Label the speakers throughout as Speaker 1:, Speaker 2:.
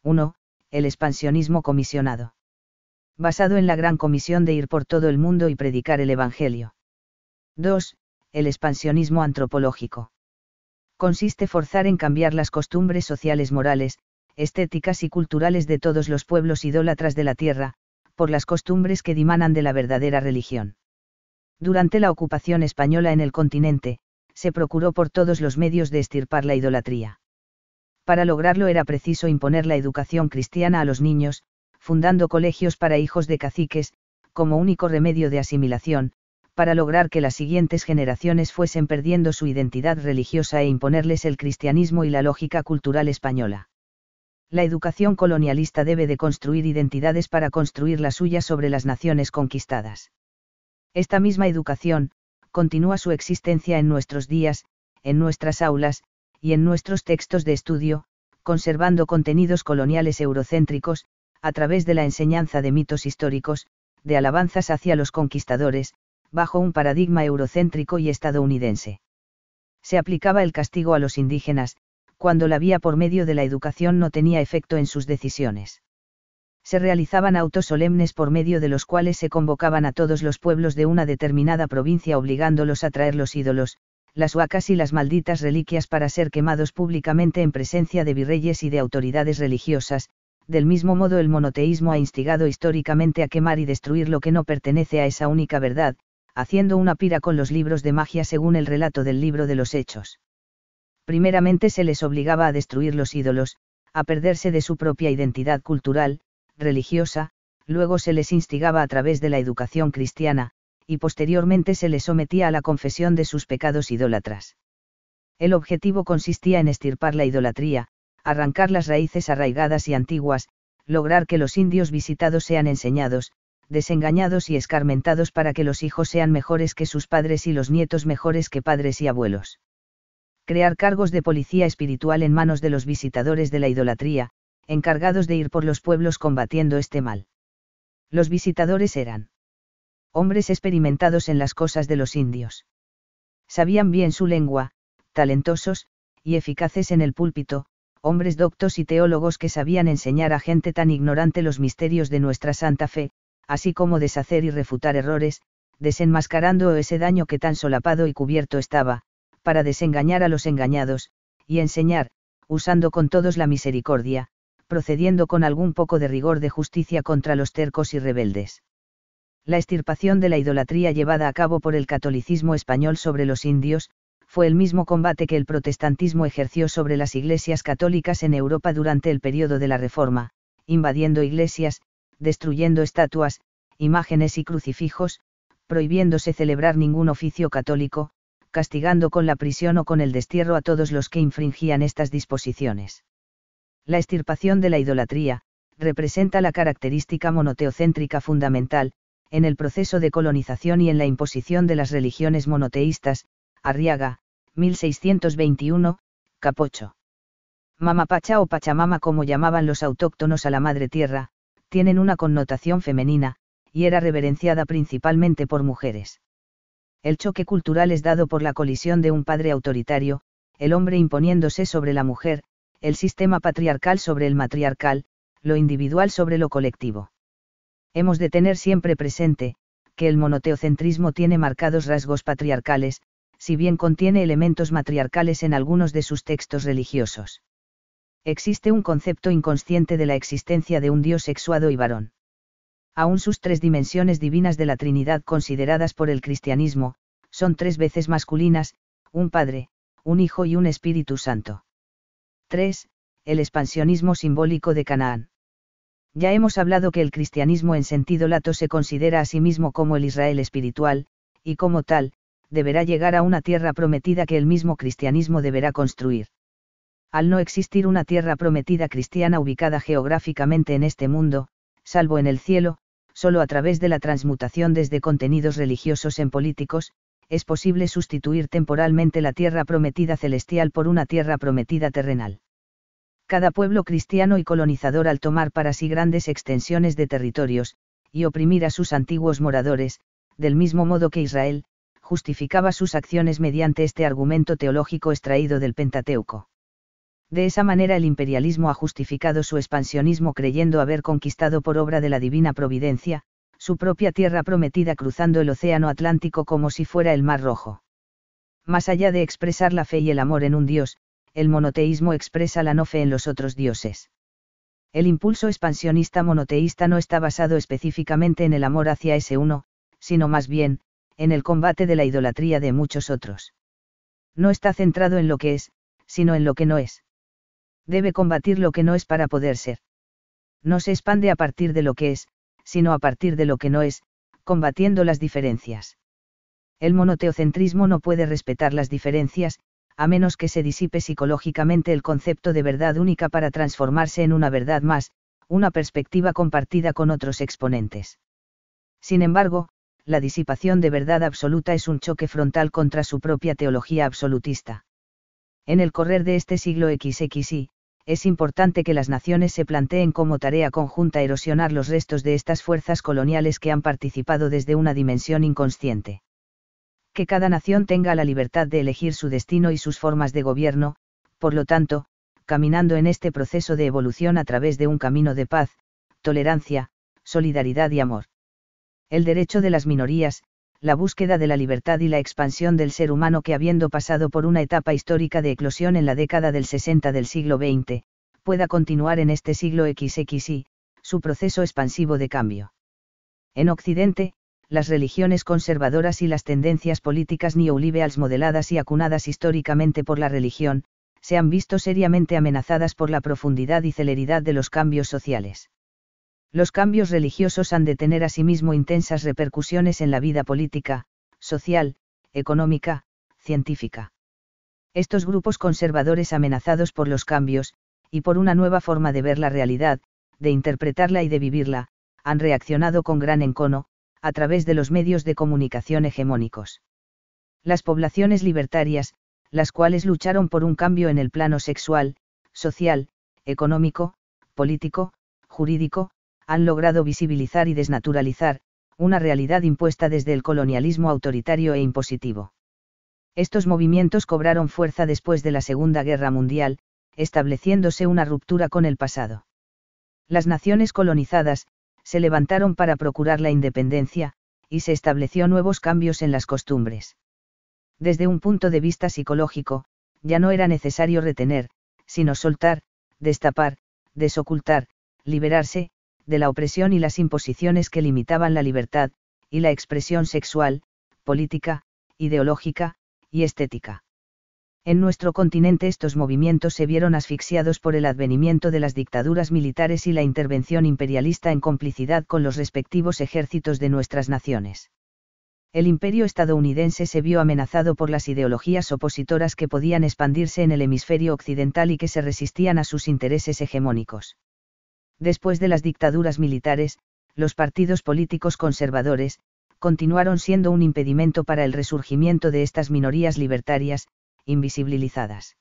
Speaker 1: 1. El expansionismo comisionado. Basado en la gran comisión de ir por todo el mundo y predicar el Evangelio. 2. El expansionismo antropológico. Consiste forzar en cambiar las costumbres sociales, morales, estéticas y culturales de todos los pueblos idólatras de la tierra, por las costumbres que dimanan de la verdadera religión. Durante la ocupación española en el continente, se procuró por todos los medios de extirpar la idolatría. Para lograrlo era preciso imponer la educación cristiana a los niños, fundando colegios para hijos de caciques, como único remedio de asimilación, para lograr que las siguientes generaciones fuesen perdiendo su identidad religiosa e imponerles el cristianismo y la lógica cultural española. La educación colonialista debe de construir identidades para construir la suya sobre las naciones conquistadas. Esta misma educación, continúa su existencia en nuestros días, en nuestras aulas, y en nuestros textos de estudio, conservando contenidos coloniales eurocéntricos, a través de la enseñanza de mitos históricos, de alabanzas hacia los conquistadores, bajo un paradigma eurocéntrico y estadounidense. Se aplicaba el castigo a los indígenas, cuando la vía por medio de la educación no tenía efecto en sus decisiones. Se realizaban autos solemnes por medio de los cuales se convocaban a todos los pueblos de una determinada provincia obligándolos a traer los ídolos, las huacas y las malditas reliquias para ser quemados públicamente en presencia de virreyes y de autoridades religiosas. Del mismo modo el monoteísmo ha instigado históricamente a quemar y destruir lo que no pertenece a esa única verdad, haciendo una pira con los libros de magia según el relato del libro de los Hechos. Primeramente se les obligaba a destruir los ídolos, a perderse de su propia identidad cultural, religiosa, luego se les instigaba a través de la educación cristiana, y posteriormente se les sometía a la confesión de sus pecados idólatras. El objetivo consistía en extirpar la idolatría, arrancar las raíces arraigadas y antiguas, lograr que los indios visitados sean enseñados, desengañados y escarmentados para que los hijos sean mejores que sus padres y los nietos mejores que padres y abuelos. Crear cargos de policía espiritual en manos de los visitadores de la idolatría, encargados de ir por los pueblos combatiendo este mal. Los visitadores eran hombres experimentados en las cosas de los indios. Sabían bien su lengua, talentosos, y eficaces en el púlpito, hombres doctos y teólogos que sabían enseñar a gente tan ignorante los misterios de nuestra santa fe, así como deshacer y refutar errores, desenmascarando ese daño que tan solapado y cubierto estaba, para desengañar a los engañados, y enseñar, usando con todos la misericordia, procediendo con algún poco de rigor de justicia contra los tercos y rebeldes. La extirpación de la idolatría llevada a cabo por el catolicismo español sobre los indios, fue el mismo combate que el protestantismo ejerció sobre las iglesias católicas en Europa durante el período de la Reforma, invadiendo iglesias, destruyendo estatuas, imágenes y crucifijos, prohibiéndose celebrar ningún oficio católico, castigando con la prisión o con el destierro a todos los que infringían estas disposiciones. La extirpación de la idolatría, representa la característica monoteocéntrica fundamental, en el proceso de colonización y en la imposición de las religiones monoteístas. Arriaga, 1621, Capocho. Mamapacha o Pachamama, como llamaban los autóctonos a la madre tierra, tienen una connotación femenina, y era reverenciada principalmente por mujeres. El choque cultural es dado por la colisión de un padre autoritario, el hombre imponiéndose sobre la mujer, el sistema patriarcal sobre el matriarcal, lo individual sobre lo colectivo. Hemos de tener siempre presente, que el monoteocentrismo tiene marcados rasgos patriarcales, si bien contiene elementos matriarcales en algunos de sus textos religiosos. Existe un concepto inconsciente de la existencia de un Dios sexuado y varón. Aún sus tres dimensiones divinas de la Trinidad consideradas por el cristianismo, son tres veces masculinas, un Padre, un Hijo y un Espíritu Santo. 3. El expansionismo simbólico de Canaán. Ya hemos hablado que el cristianismo en sentido lato se considera a sí mismo como el Israel espiritual, y como tal, deberá llegar a una tierra prometida que el mismo cristianismo deberá construir. Al no existir una tierra prometida cristiana ubicada geográficamente en este mundo, salvo en el cielo, solo a través de la transmutación desde contenidos religiosos en políticos, es posible sustituir temporalmente la tierra prometida celestial por una tierra prometida terrenal. Cada pueblo cristiano y colonizador, al tomar para sí grandes extensiones de territorios, y oprimir a sus antiguos moradores, del mismo modo que Israel, justificaba sus acciones mediante este argumento teológico extraído del Pentateuco. De esa manera el imperialismo ha justificado su expansionismo creyendo haber conquistado por obra de la divina providencia, su propia tierra prometida cruzando el océano Atlántico como si fuera el Mar Rojo. Más allá de expresar la fe y el amor en un dios, el monoteísmo expresa la no fe en los otros dioses. El impulso expansionista monoteísta no está basado específicamente en el amor hacia ese uno, sino más bien, en el combate de la idolatría de muchos otros. No está centrado en lo que es, sino en lo que no es. Debe combatir lo que no es para poder ser. No se expande a partir de lo que es, sino a partir de lo que no es, combatiendo las diferencias. El monoteocentrismo no puede respetar las diferencias, a menos que se disipe psicológicamente el concepto de verdad única para transformarse en una verdad más, una perspectiva compartida con otros exponentes. Sin embargo, la disipación de verdad absoluta es un choque frontal contra su propia teología absolutista. En el correr de este siglo XXI, es importante que las naciones se planteen como tarea conjunta erosionar los restos de estas fuerzas coloniales que han participado desde una dimensión inconsciente. Que cada nación tenga la libertad de elegir su destino y sus formas de gobierno, por lo tanto, caminando en este proceso de evolución a través de un camino de paz, tolerancia, solidaridad y amor. El derecho de las minorías, la búsqueda de la libertad y la expansión del ser humano que habiendo pasado por una etapa histórica de eclosión en la década del 60 del siglo XX, pueda continuar en este siglo XXI, su proceso expansivo de cambio. En Occidente, las religiones conservadoras y las tendencias políticas neoliberales modeladas y acunadas históricamente por la religión, se han visto seriamente amenazadas por la profundidad y celeridad de los cambios sociales. Los cambios religiosos han de tener asimismo intensas repercusiones en la vida política, social, económica, científica. Estos grupos conservadores amenazados por los cambios, y por una nueva forma de ver la realidad, de interpretarla y de vivirla, han reaccionado con gran encono, a través de los medios de comunicación hegemónicos. Las poblaciones libertarias, las cuales lucharon por un cambio en el plano sexual, social, económico, político, jurídico, han logrado visibilizar y desnaturalizar, una realidad impuesta desde el colonialismo autoritario e impositivo. Estos movimientos cobraron fuerza después de la Segunda Guerra Mundial, estableciéndose una ruptura con el pasado. Las naciones colonizadas, se levantaron para procurar la independencia, y se estableció nuevos cambios en las costumbres. Desde un punto de vista psicológico, ya no era necesario retener, sino soltar, destapar, desocultar, liberarse, de la opresión y las imposiciones que limitaban la libertad, y la expresión sexual, política, ideológica, y estética. En nuestro continente estos movimientos se vieron asfixiados por el advenimiento de las dictaduras militares y la intervención imperialista en complicidad con los respectivos ejércitos de nuestras naciones. El imperio estadounidense se vio amenazado por las ideologías opositoras que podían expandirse en el hemisferio occidental y que se resistían a sus intereses hegemónicos. Después de las dictaduras militares, los partidos políticos conservadores, continuaron siendo un impedimento para el resurgimiento de estas minorías libertarias, invisibilizadas.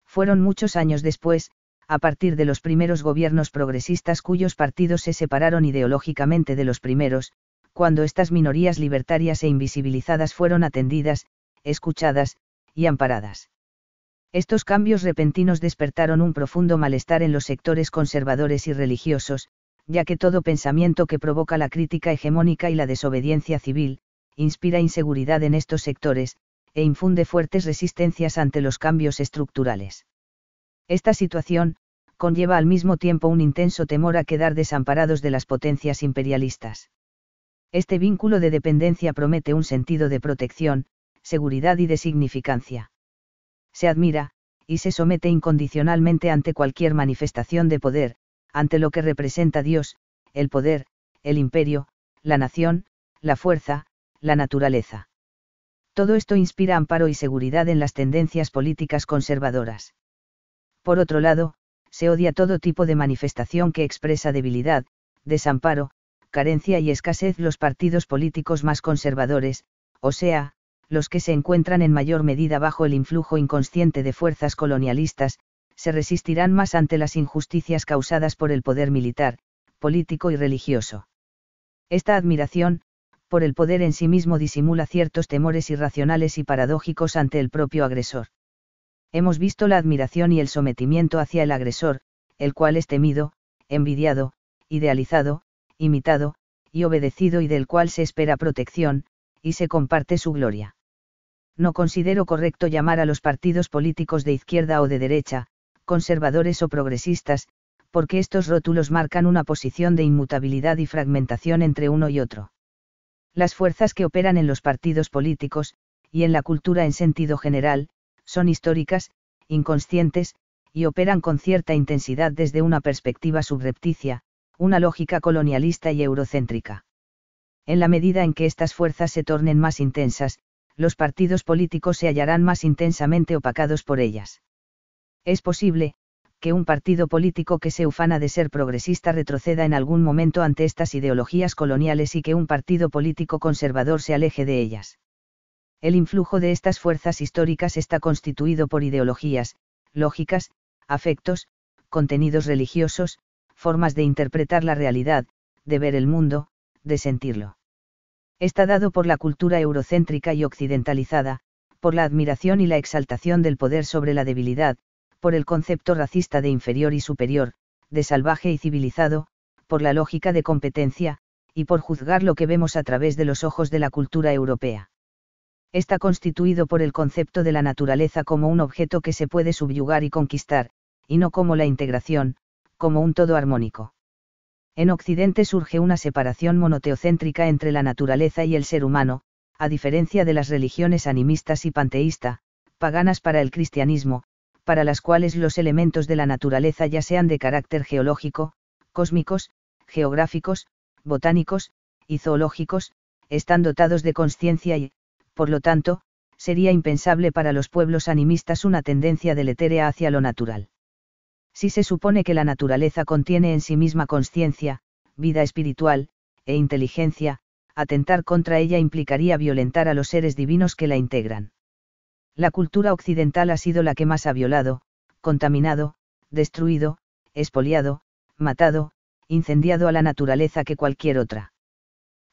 Speaker 1: Fueron muchos años después, a partir de los primeros gobiernos progresistas cuyos partidos se separaron ideológicamente de los primeros, cuando estas minorías libertarias e invisibilizadas fueron atendidas, escuchadas, y amparadas. Estos cambios repentinos despertaron un profundo malestar en los sectores conservadores y religiosos, ya que todo pensamiento que provoca la crítica hegemónica y la desobediencia civil, inspira inseguridad en estos sectores, e infunde fuertes resistencias ante los cambios estructurales. Esta situación, conlleva al mismo tiempo un intenso temor a quedar desamparados de las potencias imperialistas. Este vínculo de dependencia promete un sentido de protección, seguridad y de significancia. Se admira, y se somete incondicionalmente ante cualquier manifestación de poder, ante lo que representa Dios, el poder, el imperio, la nación, la fuerza, la naturaleza. Todo esto inspira amparo y seguridad en las tendencias políticas conservadoras. Por otro lado, se odia todo tipo de manifestación que expresa debilidad, desamparo, carencia y escasez. Los partidos políticos más conservadores, o sea, los que se encuentran en mayor medida bajo el influjo inconsciente de fuerzas colonialistas, se resistirán más ante las injusticias causadas por el poder militar, político y religioso. Esta admiración, por el poder en sí mismo disimula ciertos temores irracionales y paradójicos ante el propio agresor. Hemos visto la admiración y el sometimiento hacia el agresor, el cual es temido, envidiado, idealizado, imitado, y obedecido y del cual se espera protección, y se comparte su gloria. No considero correcto llamar a los partidos políticos de izquierda o de derecha, conservadores o progresistas, porque estos rótulos marcan una posición de inmutabilidad y fragmentación entre uno y otro. Las fuerzas que operan en los partidos políticos, y en la cultura en sentido general, son históricas, inconscientes, y operan con cierta intensidad desde una perspectiva subrepticia, una lógica colonialista y eurocéntrica. En la medida en que estas fuerzas se tornen más intensas, los partidos políticos se hallarán más intensamente opacados por ellas. Es posible, que un partido político que se ufana de ser progresista retroceda en algún momento ante estas ideologías coloniales y que un partido político conservador se aleje de ellas. El influjo de estas fuerzas históricas está constituido por ideologías, lógicas, afectos, contenidos religiosos, formas de interpretar la realidad, de ver el mundo, de sentirlo. Está dado por la cultura eurocéntrica y occidentalizada, por la admiración y la exaltación del poder sobre la debilidad, por el concepto racista de inferior y superior, de salvaje y civilizado, por la lógica de competencia, y por juzgar lo que vemos a través de los ojos de la cultura europea. Está constituido por el concepto de la naturaleza como un objeto que se puede subyugar y conquistar, y no como la integración, como un todo armónico. En Occidente surge una separación monoteocéntrica entre la naturaleza y el ser humano, a diferencia de las religiones animistas y panteísta, paganas para el cristianismo, para las cuales los elementos de la naturaleza ya sean de carácter geológico, cósmicos, geográficos, botánicos, y zoológicos, están dotados de consciencia y, por lo tanto, sería impensable para los pueblos animistas una tendencia deletérea hacia lo natural. Si se supone que la naturaleza contiene en sí misma consciencia, vida espiritual, e inteligencia, atentar contra ella implicaría violentar a los seres divinos que la integran. La cultura occidental ha sido la que más ha violado, contaminado, destruido, expoliado, matado, incendiado a la naturaleza que cualquier otra.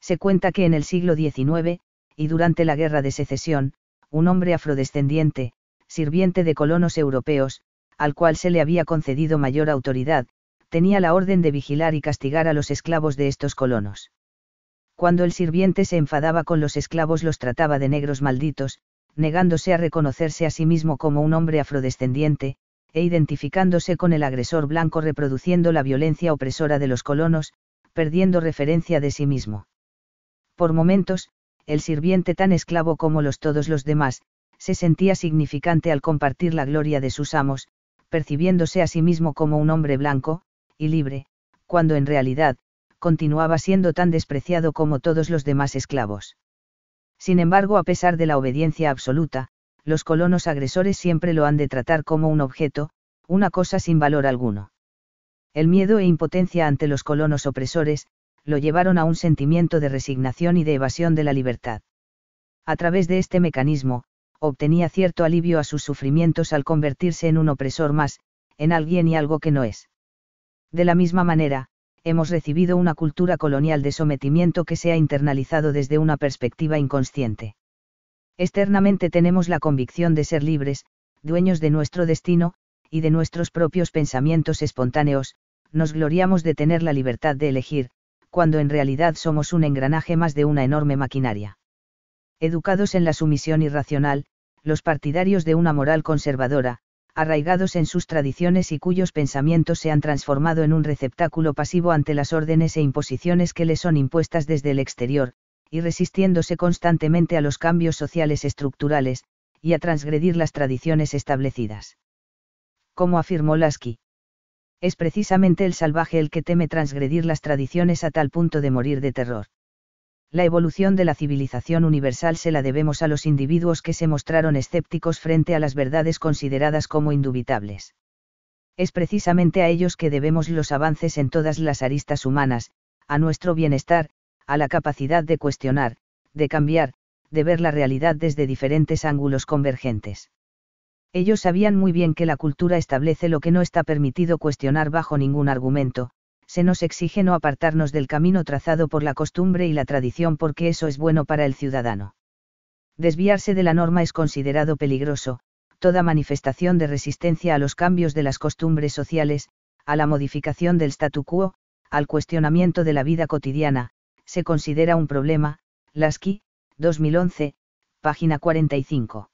Speaker 1: Se cuenta que en el siglo XIX, y durante la Guerra de Secesión, un hombre afrodescendiente, sirviente de colonos europeos, al cual se le había concedido mayor autoridad, tenía la orden de vigilar y castigar a los esclavos de estos colonos. Cuando el sirviente se enfadaba con los esclavos los trataba de negros malditos, negándose a reconocerse a sí mismo como un hombre afrodescendiente, e identificándose con el agresor blanco reproduciendo la violencia opresora de los colonos, perdiendo referencia de sí mismo. Por momentos, el sirviente tan esclavo como todos los demás, se sentía significante al compartir la gloria de sus amos, percibiéndose a sí mismo como un hombre blanco, y libre, cuando en realidad, continuaba siendo tan despreciado como todos los demás esclavos. Sin embargo, a pesar de la obediencia absoluta, los colonos agresores siempre lo han de tratar como un objeto, una cosa sin valor alguno. El miedo e impotencia ante los colonos opresores, lo llevaron a un sentimiento de resignación y de evasión de la libertad. A través de este mecanismo, obtenía cierto alivio a sus sufrimientos al convertirse en un opresor más, en alguien y algo que no es. De la misma manera, hemos recibido una cultura colonial de sometimiento que se ha internalizado desde una perspectiva inconsciente. Externamente tenemos la convicción de ser libres, dueños de nuestro destino, y de nuestros propios pensamientos espontáneos, nos gloriamos de tener la libertad de elegir, cuando en realidad somos un engranaje más de una enorme maquinaria. Educados en la sumisión irracional, los partidarios de una moral conservadora, arraigados en sus tradiciones y cuyos pensamientos se han transformado en un receptáculo pasivo ante las órdenes e imposiciones que les son impuestas desde el exterior, y resistiéndose constantemente a los cambios sociales estructurales, y a transgredir las tradiciones establecidas. Como afirmó Lasky, es precisamente el salvaje el que teme transgredir las tradiciones a tal punto de morir de terror. La evolución de la civilización universal se la debemos a los individuos que se mostraron escépticos frente a las verdades consideradas como indubitables. Es precisamente a ellos que debemos los avances en todas las aristas humanas, a nuestro bienestar, a la capacidad de cuestionar, de cambiar, de ver la realidad desde diferentes ángulos convergentes. Ellos sabían muy bien que la cultura establece lo que no está permitido cuestionar bajo ningún argumento. Se nos exige no apartarnos del camino trazado por la costumbre y la tradición porque eso es bueno para el ciudadano. Desviarse de la norma es considerado peligroso, toda manifestación de resistencia a los cambios de las costumbres sociales, a la modificación del statu quo, al cuestionamiento de la vida cotidiana, se considera un problema. Lasky, 2011, página 45.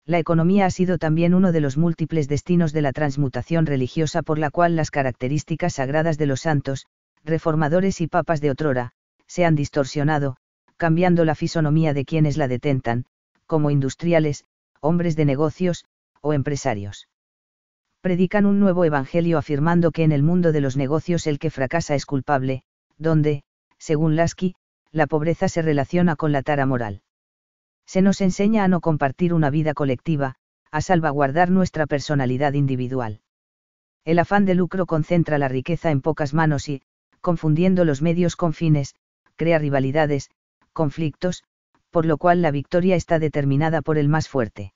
Speaker 1: La economía ha sido también uno de los múltiples destinos de la transmutación religiosa por la cual las características sagradas de los santos, reformadores y papas de otrora, se han distorsionado, cambiando la fisonomía de quienes la detentan, como industriales, hombres de negocios, o empresarios. Predican un nuevo evangelio afirmando que en el mundo de los negocios el que fracasa es culpable, donde, según Lasky, la pobreza se relaciona con la tara moral. Se nos enseña a no compartir una vida colectiva, a salvaguardar nuestra personalidad individual. El afán de lucro concentra la riqueza en pocas manos y, confundiendo los medios con fines, crea rivalidades, conflictos, por lo cual la victoria está determinada por el más fuerte.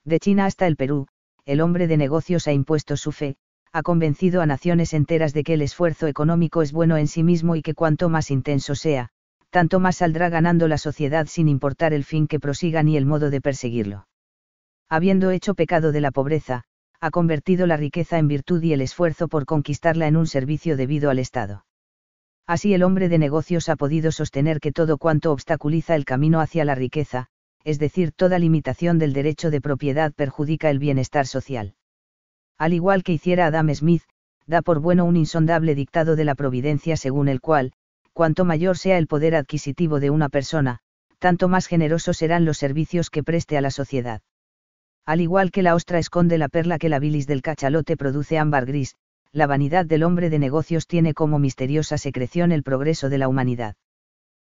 Speaker 1: De China hasta el Perú, el hombre de negocios ha impuesto su fe, ha convencido a naciones enteras de que el esfuerzo económico es bueno en sí mismo y que cuanto más intenso sea, tanto más saldrá ganando la sociedad sin importar el fin que prosiga ni el modo de perseguirlo. Habiendo hecho pecado de la pobreza, ha convertido la riqueza en virtud y el esfuerzo por conquistarla en un servicio debido al Estado. Así el hombre de negocios ha podido sostener que todo cuanto obstaculiza el camino hacia la riqueza, es decir, toda limitación del derecho de propiedad perjudica el bienestar social. Al igual que hiciera Adam Smith, da por bueno un insondable dictado de la providencia según el cual, cuanto mayor sea el poder adquisitivo de una persona, tanto más generosos serán los servicios que preste a la sociedad. Al igual que la ostra esconde la perla que la bilis del cachalote produce ámbar gris, la vanidad del hombre de negocios tiene como misteriosa secreción el progreso de la humanidad.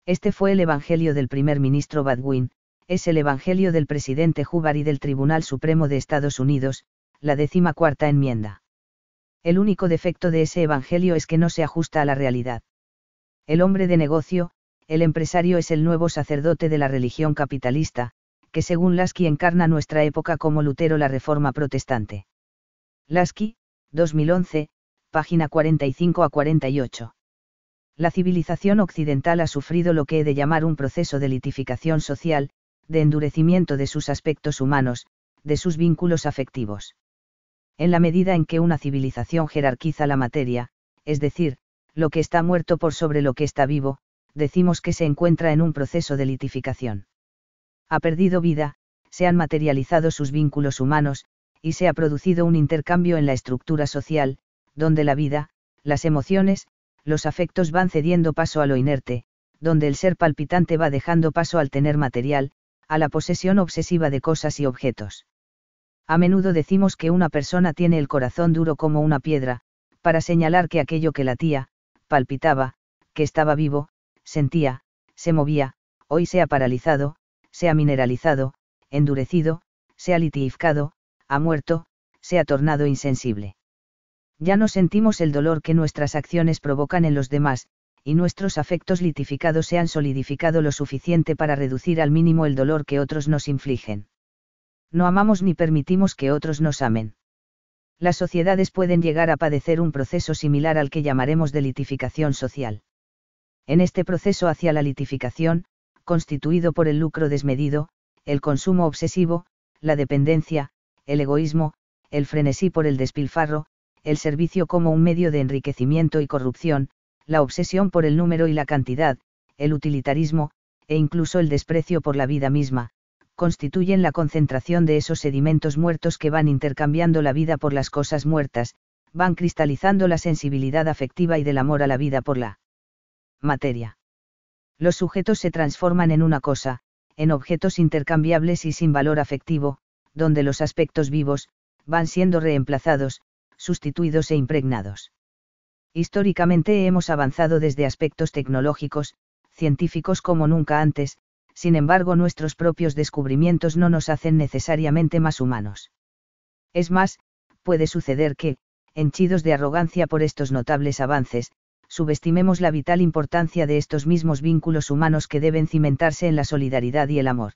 Speaker 1: Este fue el evangelio del primer ministro Baldwin, es el evangelio del presidente Hoover y del Tribunal Supremo de Estados Unidos, la 14ª enmienda. El único defecto de ese evangelio es que no se ajusta a la realidad. El hombre de negocio, el empresario es el nuevo sacerdote de la religión capitalista, que según Lasky encarna nuestra época como Lutero la Reforma Protestante. Lasky, 2011, página 45 a 48. La civilización occidental ha sufrido lo que he de llamar un proceso de litificación social, de endurecimiento de sus aspectos humanos, de sus vínculos afectivos. En la medida en que una civilización jerarquiza la materia, es decir, lo que está muerto por sobre lo que está vivo, decimos que se encuentra en un proceso de litificación. Ha perdido vida, se han materializado sus vínculos humanos, y se ha producido un intercambio en la estructura social, donde la vida, las emociones, los afectos van cediendo paso a lo inerte, donde el ser palpitante va dejando paso al tener material, a la posesión obsesiva de cosas y objetos. A menudo decimos que una persona tiene el corazón duro como una piedra, para señalar que aquello que latía, palpitaba, que estaba vivo, sentía, se movía, hoy se ha paralizado, se ha mineralizado, endurecido, se ha litificado, ha muerto, se ha tornado insensible. Ya no sentimos el dolor que nuestras acciones provocan en los demás, y nuestros afectos litificados se han solidificado lo suficiente para reducir al mínimo el dolor que otros nos infligen. No amamos ni permitimos que otros nos amen. Las sociedades pueden llegar a padecer un proceso similar al que llamaremos de litificación social. En este proceso hacia la litificación, constituido por el lucro desmedido, el consumo obsesivo, la dependencia, el egoísmo, el frenesí por el despilfarro, el servicio como un medio de enriquecimiento y corrupción, la obsesión por el número y la cantidad, el utilitarismo, e incluso el desprecio por la vida misma, constituyen la concentración de esos sedimentos muertos que van intercambiando la vida por las cosas muertas, van cristalizando la sensibilidad afectiva y del amor a la vida por la materia. Los sujetos se transforman en una cosa, en objetos intercambiables y sin valor afectivo, donde los aspectos vivos, van siendo reemplazados, sustituidos e impregnados. Históricamente hemos avanzado desde aspectos tecnológicos, científicos como nunca antes, sin embargo nuestros propios descubrimientos no nos hacen necesariamente más humanos. Es más, puede suceder que, henchidos de arrogancia por estos notables avances, subestimemos la vital importancia de estos mismos vínculos humanos que deben cimentarse en la solidaridad y el amor.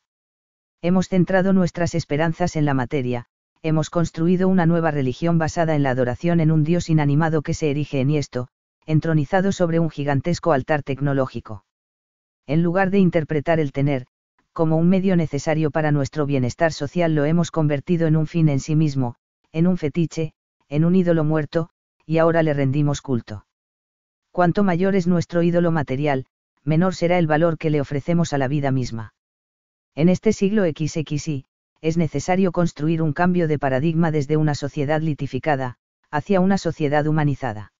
Speaker 1: Hemos centrado nuestras esperanzas en la materia, hemos construido una nueva religión basada en la adoración en un Dios inanimado que se erige enhiesto, entronizado sobre un gigantesco altar tecnológico. En lugar de interpretar el tener, como un medio necesario para nuestro bienestar social lo hemos convertido en un fin en sí mismo, en un fetiche, en un ídolo muerto, y ahora le rendimos culto. Cuanto mayor es nuestro ídolo material, menor será el valor que le ofrecemos a la vida misma. En este siglo XXI, es necesario construir un cambio de paradigma desde una sociedad litificada, hacia una sociedad humanizada.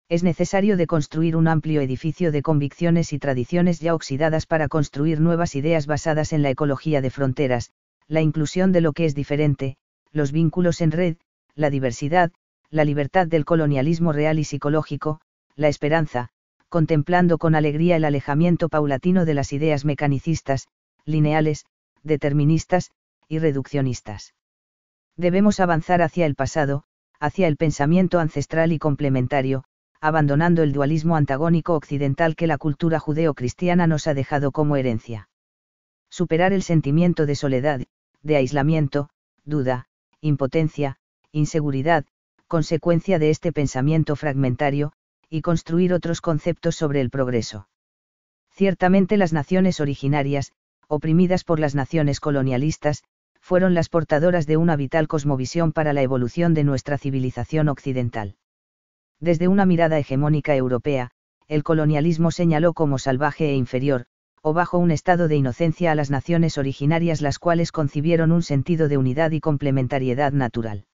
Speaker 1: Es necesario deconstruir un amplio edificio de convicciones y tradiciones ya oxidadas para construir nuevas ideas basadas en la ecología de fronteras, la inclusión de lo que es diferente, los vínculos en red, la diversidad, la libertad del colonialismo real y psicológico, la esperanza, contemplando con alegría el alejamiento paulatino de las ideas mecanicistas, lineales, deterministas, y reduccionistas. Debemos avanzar hacia el pasado, hacia el pensamiento ancestral y complementario, abandonando el dualismo antagónico occidental que la cultura judeo-cristiana nos ha dejado como herencia. Superar el sentimiento de soledad, de aislamiento, duda, impotencia, inseguridad, consecuencia de este pensamiento fragmentario, y construir otros conceptos sobre el progreso. Ciertamente las naciones originarias, oprimidas por las naciones colonialistas, fueron las portadoras de una vital cosmovisión para la evolución de nuestra civilización occidental. Desde una mirada hegemónica europea, el colonialismo señaló como salvaje e inferior, o bajo un estado de inocencia a las naciones originarias, las cuales concibieron un sentido de unidad y complementariedad natural.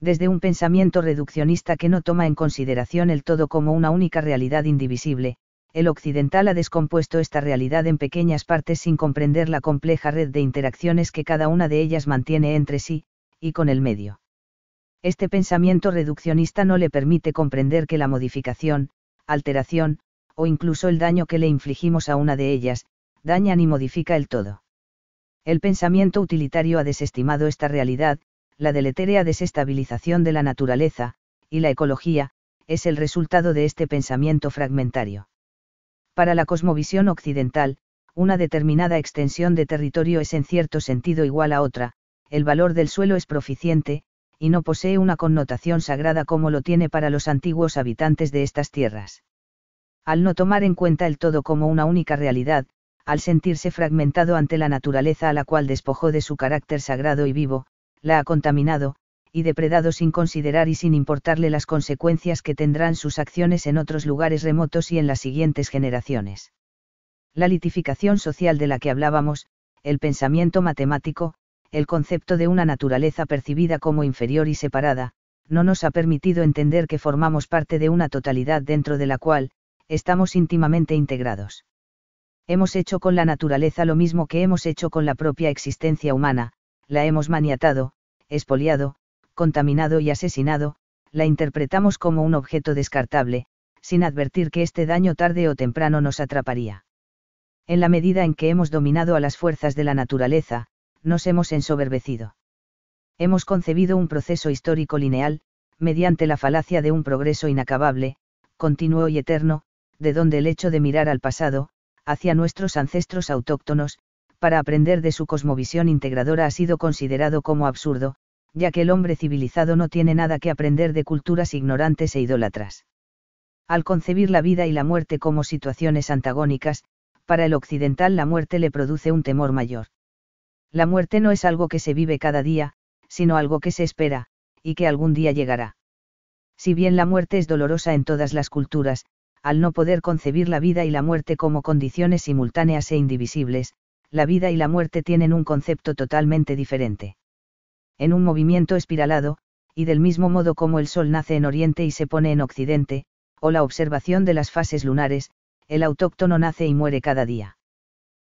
Speaker 1: Desde un pensamiento reduccionista que no toma en consideración el todo como una única realidad indivisible, el occidental ha descompuesto esta realidad en pequeñas partes sin comprender la compleja red de interacciones que cada una de ellas mantiene entre sí, y con el medio. Este pensamiento reduccionista no le permite comprender que la modificación, alteración, o incluso el daño que le infligimos a una de ellas, dañan y modifica el todo. El pensamiento utilitario ha desestimado esta realidad, la deletérea desestabilización de la naturaleza, y la ecología, es el resultado de este pensamiento fragmentario. Para la cosmovisión occidental, una determinada extensión de territorio es en cierto sentido igual a otra, el valor del suelo es proficiente, y no posee una connotación sagrada como lo tiene para los antiguos habitantes de estas tierras. Al no tomar en cuenta el todo como una única realidad, al sentirse fragmentado ante la naturaleza a la cual despojó de su carácter sagrado y vivo, la ha contaminado, y depredado sin considerar y sin importarle las consecuencias que tendrán sus acciones en otros lugares remotos y en las siguientes generaciones. La litificación social de la que hablábamos, el pensamiento matemático, el concepto de una naturaleza percibida como inferior y separada, no nos ha permitido entender que formamos parte de una totalidad dentro de la cual, estamos íntimamente integrados. Hemos hecho con la naturaleza lo mismo que hemos hecho con la propia existencia humana, la hemos maniatado, expoliado, contaminado y asesinado, la interpretamos como un objeto descartable, sin advertir que este daño tarde o temprano nos atraparía. En la medida en que hemos dominado a las fuerzas de la naturaleza, nos hemos ensoberbecido. Hemos concebido un proceso histórico lineal, mediante la falacia de un progreso inacabable, continuo y eterno, de donde el hecho de mirar al pasado, hacia nuestros ancestros autóctonos, para aprender de su cosmovisión integradora ha sido considerado como absurdo, ya que el hombre civilizado no tiene nada que aprender de culturas ignorantes e idólatras. Al concebir la vida y la muerte como situaciones antagónicas, para el occidental la muerte le produce un temor mayor. La muerte no es algo que se vive cada día, sino algo que se espera, y que algún día llegará. Si bien la muerte es dolorosa en todas las culturas, al no poder concebir la vida y la muerte como condiciones simultáneas e indivisibles, la vida y la muerte tienen un concepto totalmente diferente. En un movimiento espiralado, y del mismo modo como el Sol nace en Oriente y se pone en Occidente, o la observación de las fases lunares, el autóctono nace y muere cada día.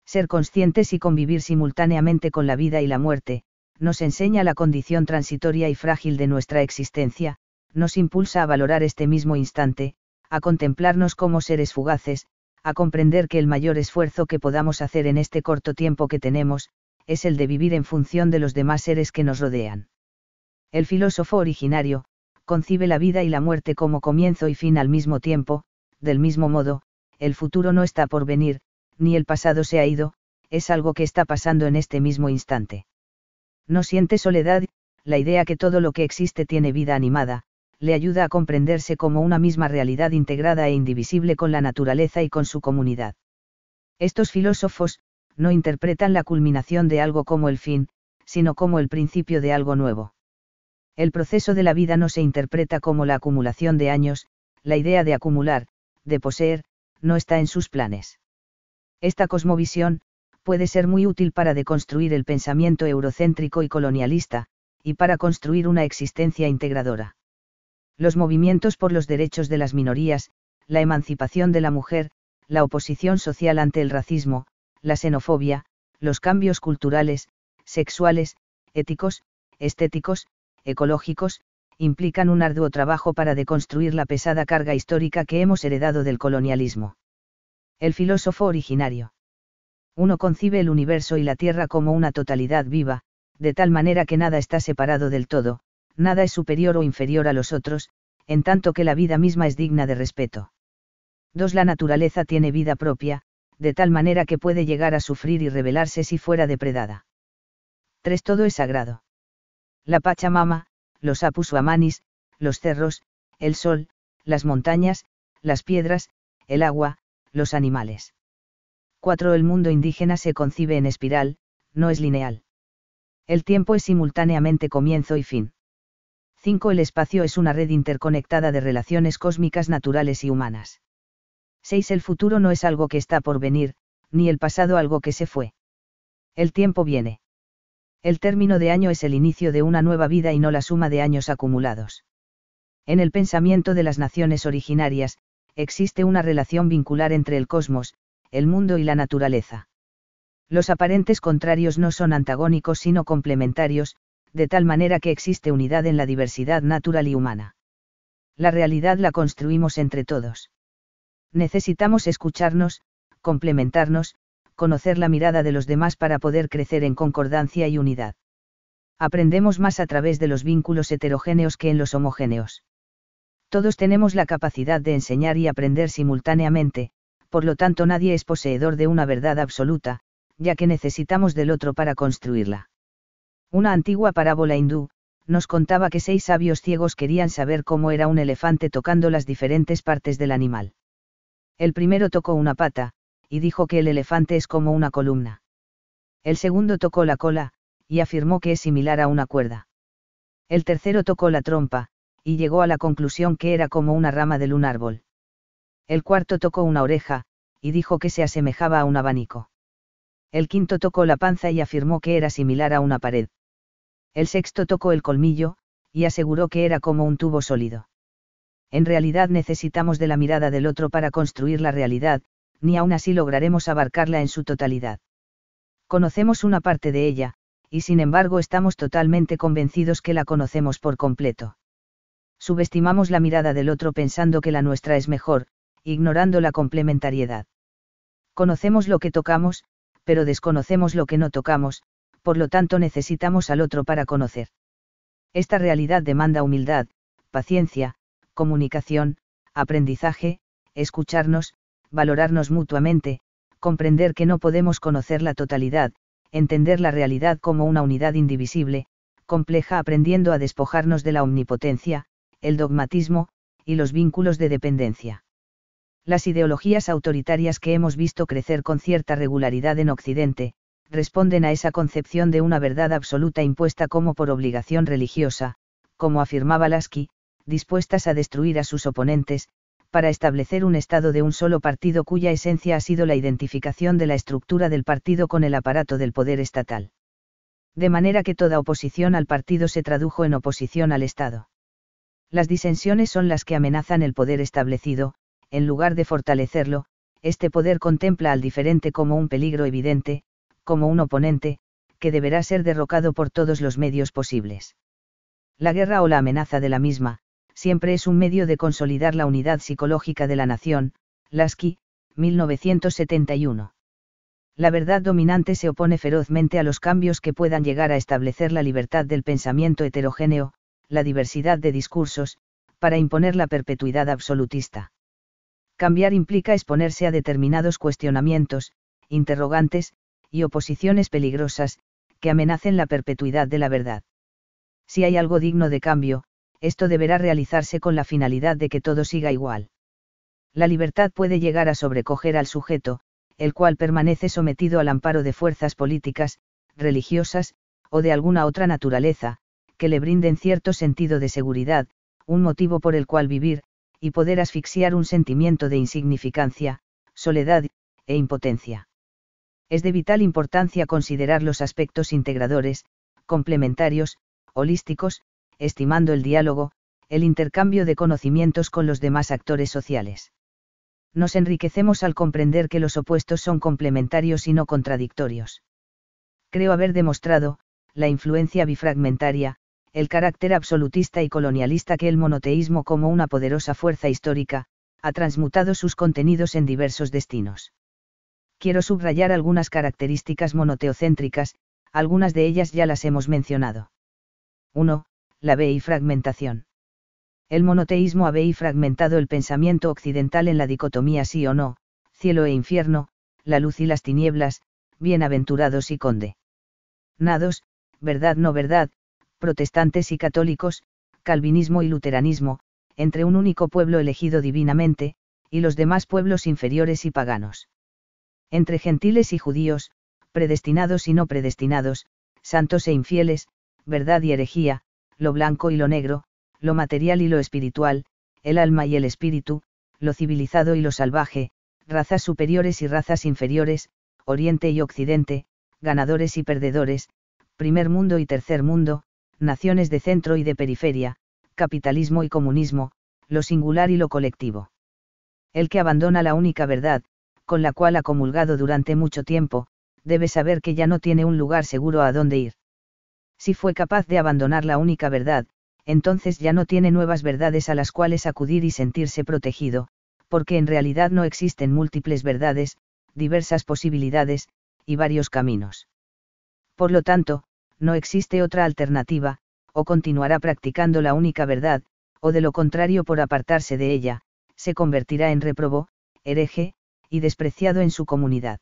Speaker 1: Ser conscientes y convivir simultáneamente con la vida y la muerte, nos enseña la condición transitoria y frágil de nuestra existencia, nos impulsa a valorar este mismo instante, a contemplarnos como seres fugaces, a comprender que el mayor esfuerzo que podamos hacer en este corto tiempo que tenemos, es el de vivir en función de los demás seres que nos rodean. El filósofo originario, concibe la vida y la muerte como comienzo y fin al mismo tiempo, del mismo modo, el futuro no está por venir, ni el pasado se ha ido, es algo que está pasando en este mismo instante. No siente soledad, la idea que todo lo que existe tiene vida animada, le ayuda a comprenderse como una misma realidad integrada e indivisible con la naturaleza y con su comunidad. Estos filósofos, no interpretan la culminación de algo como el fin, sino como el principio de algo nuevo. El proceso de la vida no se interpreta como la acumulación de años, la idea de acumular, de poseer, no está en sus planes. Esta cosmovisión puede ser muy útil para deconstruir el pensamiento eurocéntrico y colonialista, y para construir una existencia integradora. Los movimientos por los derechos de las minorías, la emancipación de la mujer, la oposición social ante el racismo, la xenofobia, los cambios culturales, sexuales, éticos, estéticos, ecológicos, implican un arduo trabajo para deconstruir la pesada carga histórica que hemos heredado del colonialismo. El filósofo originario. Uno concibe el universo y la Tierra como una totalidad viva, de tal manera que nada está separado del todo, nada es superior o inferior a los otros, en tanto que la vida misma es digna de respeto. 2. La naturaleza tiene vida propia, de tal manera que puede llegar a sufrir y rebelarse si fuera depredada. 3. Todo es sagrado. La Pachamama, los Apus Amanis, los cerros, el sol, las montañas, las piedras, el agua, los animales. 4. El mundo indígena se concibe en espiral, no es lineal. El tiempo es simultáneamente comienzo y fin. 5. El espacio es una red interconectada de relaciones cósmicas naturales y humanas. 6. El futuro no es algo que está por venir, ni el pasado algo que se fue. El tiempo viene. El término de año es el inicio de una nueva vida y no la suma de años acumulados. En el pensamiento de las naciones originarias, existe una relación vincular entre el cosmos, el mundo y la naturaleza. Los aparentes contrarios no son antagónicos sino complementarios, de tal manera que existe unidad en la diversidad natural y humana. La realidad la construimos entre todos. Necesitamos escucharnos, complementarnos, conocer la mirada de los demás para poder crecer en concordancia y unidad. Aprendemos más a través de los vínculos heterogéneos que en los homogéneos. Todos tenemos la capacidad de enseñar y aprender simultáneamente, por lo tanto nadie es poseedor de una verdad absoluta, ya que necesitamos del otro para construirla. Una antigua parábola hindú nos contaba que 6 sabios ciegos querían saber cómo era un elefante tocando las diferentes partes del animal. El primero tocó una pata, y dijo que el elefante es como una columna. El segundo tocó la cola, y afirmó que es similar a una cuerda. El tercero tocó la trompa, y llegó a la conclusión que era como una rama de un árbol. El cuarto tocó una oreja, y dijo que se asemejaba a un abanico. El quinto tocó la panza y afirmó que era similar a una pared. El sexto tocó el colmillo, y aseguró que era como un tubo sólido. En realidad necesitamos de la mirada del otro para construir la realidad, ni aún así lograremos abarcarla en su totalidad. Conocemos una parte de ella, y sin embargo estamos totalmente convencidos que la conocemos por completo. Subestimamos la mirada del otro pensando que la nuestra es mejor, ignorando la complementariedad. Conocemos lo que tocamos, pero desconocemos lo que no tocamos, por lo tanto necesitamos al otro para conocer. Esta realidad demanda humildad, paciencia, comunicación, aprendizaje, escucharnos, valorarnos mutuamente, comprender que no podemos conocer la totalidad, entender la realidad como una unidad indivisible, compleja aprendiendo a despojarnos de la omnipotencia, el dogmatismo, y los vínculos de dependencia. Las ideologías autoritarias que hemos visto crecer con cierta regularidad en Occidente, responden a esa concepción de una verdad absoluta impuesta como por obligación religiosa, como afirmaba Lasky, dispuestas a destruir a sus oponentes, para establecer un estado de un solo partido cuya esencia ha sido la identificación de la estructura del partido con el aparato del poder estatal. De manera que toda oposición al partido se tradujo en oposición al Estado. Las disensiones son las que amenazan el poder establecido, en lugar de fortalecerlo, este poder contempla al diferente como un peligro evidente, como un oponente, que deberá ser derrocado por todos los medios posibles. La guerra o la amenaza de la misma, siempre es un medio de consolidar la unidad psicológica de la nación. Lasky, 1971. La verdad dominante se opone ferozmente a los cambios que puedan llegar a establecer la libertad del pensamiento heterogéneo, la diversidad de discursos, para imponer la perpetuidad absolutista. Cambiar implica exponerse a determinados cuestionamientos, interrogantes, y oposiciones peligrosas, que amenacen la perpetuidad de la verdad. Si hay algo digno de cambio, esto deberá realizarse con la finalidad de que todo siga igual. La libertad puede llegar a sobrecoger al sujeto, el cual permanece sometido al amparo de fuerzas políticas, religiosas, o de alguna otra naturaleza, que le brinden cierto sentido de seguridad, un motivo por el cual vivir, y poder asfixiar un sentimiento de insignificancia, soledad, e impotencia. Es de vital importancia considerar los aspectos integradores, complementarios, holísticos, estimando el diálogo, el intercambio de conocimientos con los demás actores sociales. Nos enriquecemos al comprender que los opuestos son complementarios y no contradictorios. Creo haber demostrado, la influencia bifragmentaria, el carácter absolutista y colonialista que el monoteísmo como una poderosa fuerza histórica, ha transmutado sus contenidos en diversos destinos. Quiero subrayar algunas características monoteocéntricas, algunas de ellas ya las hemos mencionado. 1. La bifragmentación. El monoteísmo ha bifragmentado el pensamiento occidental en la dicotomía sí o no, cielo e infierno, la luz y las tinieblas, bienaventurados y condenados, verdad no verdad, protestantes y católicos, calvinismo y luteranismo, entre un único pueblo elegido divinamente, y los demás pueblos inferiores y paganos. Entre gentiles y judíos, predestinados y no predestinados, santos e infieles, verdad y herejía, lo blanco y lo negro, lo material y lo espiritual, el alma y el espíritu, lo civilizado y lo salvaje, razas superiores y razas inferiores, oriente y occidente, ganadores y perdedores, primer mundo y tercer mundo, naciones de centro y de periferia, capitalismo y comunismo, lo singular y lo colectivo. El que abandona la única verdad, con la cual ha comulgado durante mucho tiempo, debe saber que ya no tiene un lugar seguro a dónde ir. Si fue capaz de abandonar la única verdad, entonces ya no tiene nuevas verdades a las cuales acudir y sentirse protegido, porque en realidad no existen múltiples verdades, diversas posibilidades, y varios caminos. Por lo tanto, no existe otra alternativa, o continuará practicando la única verdad, o de lo contrario por apartarse de ella, se convertirá en réprobo, hereje, y despreciado en su comunidad.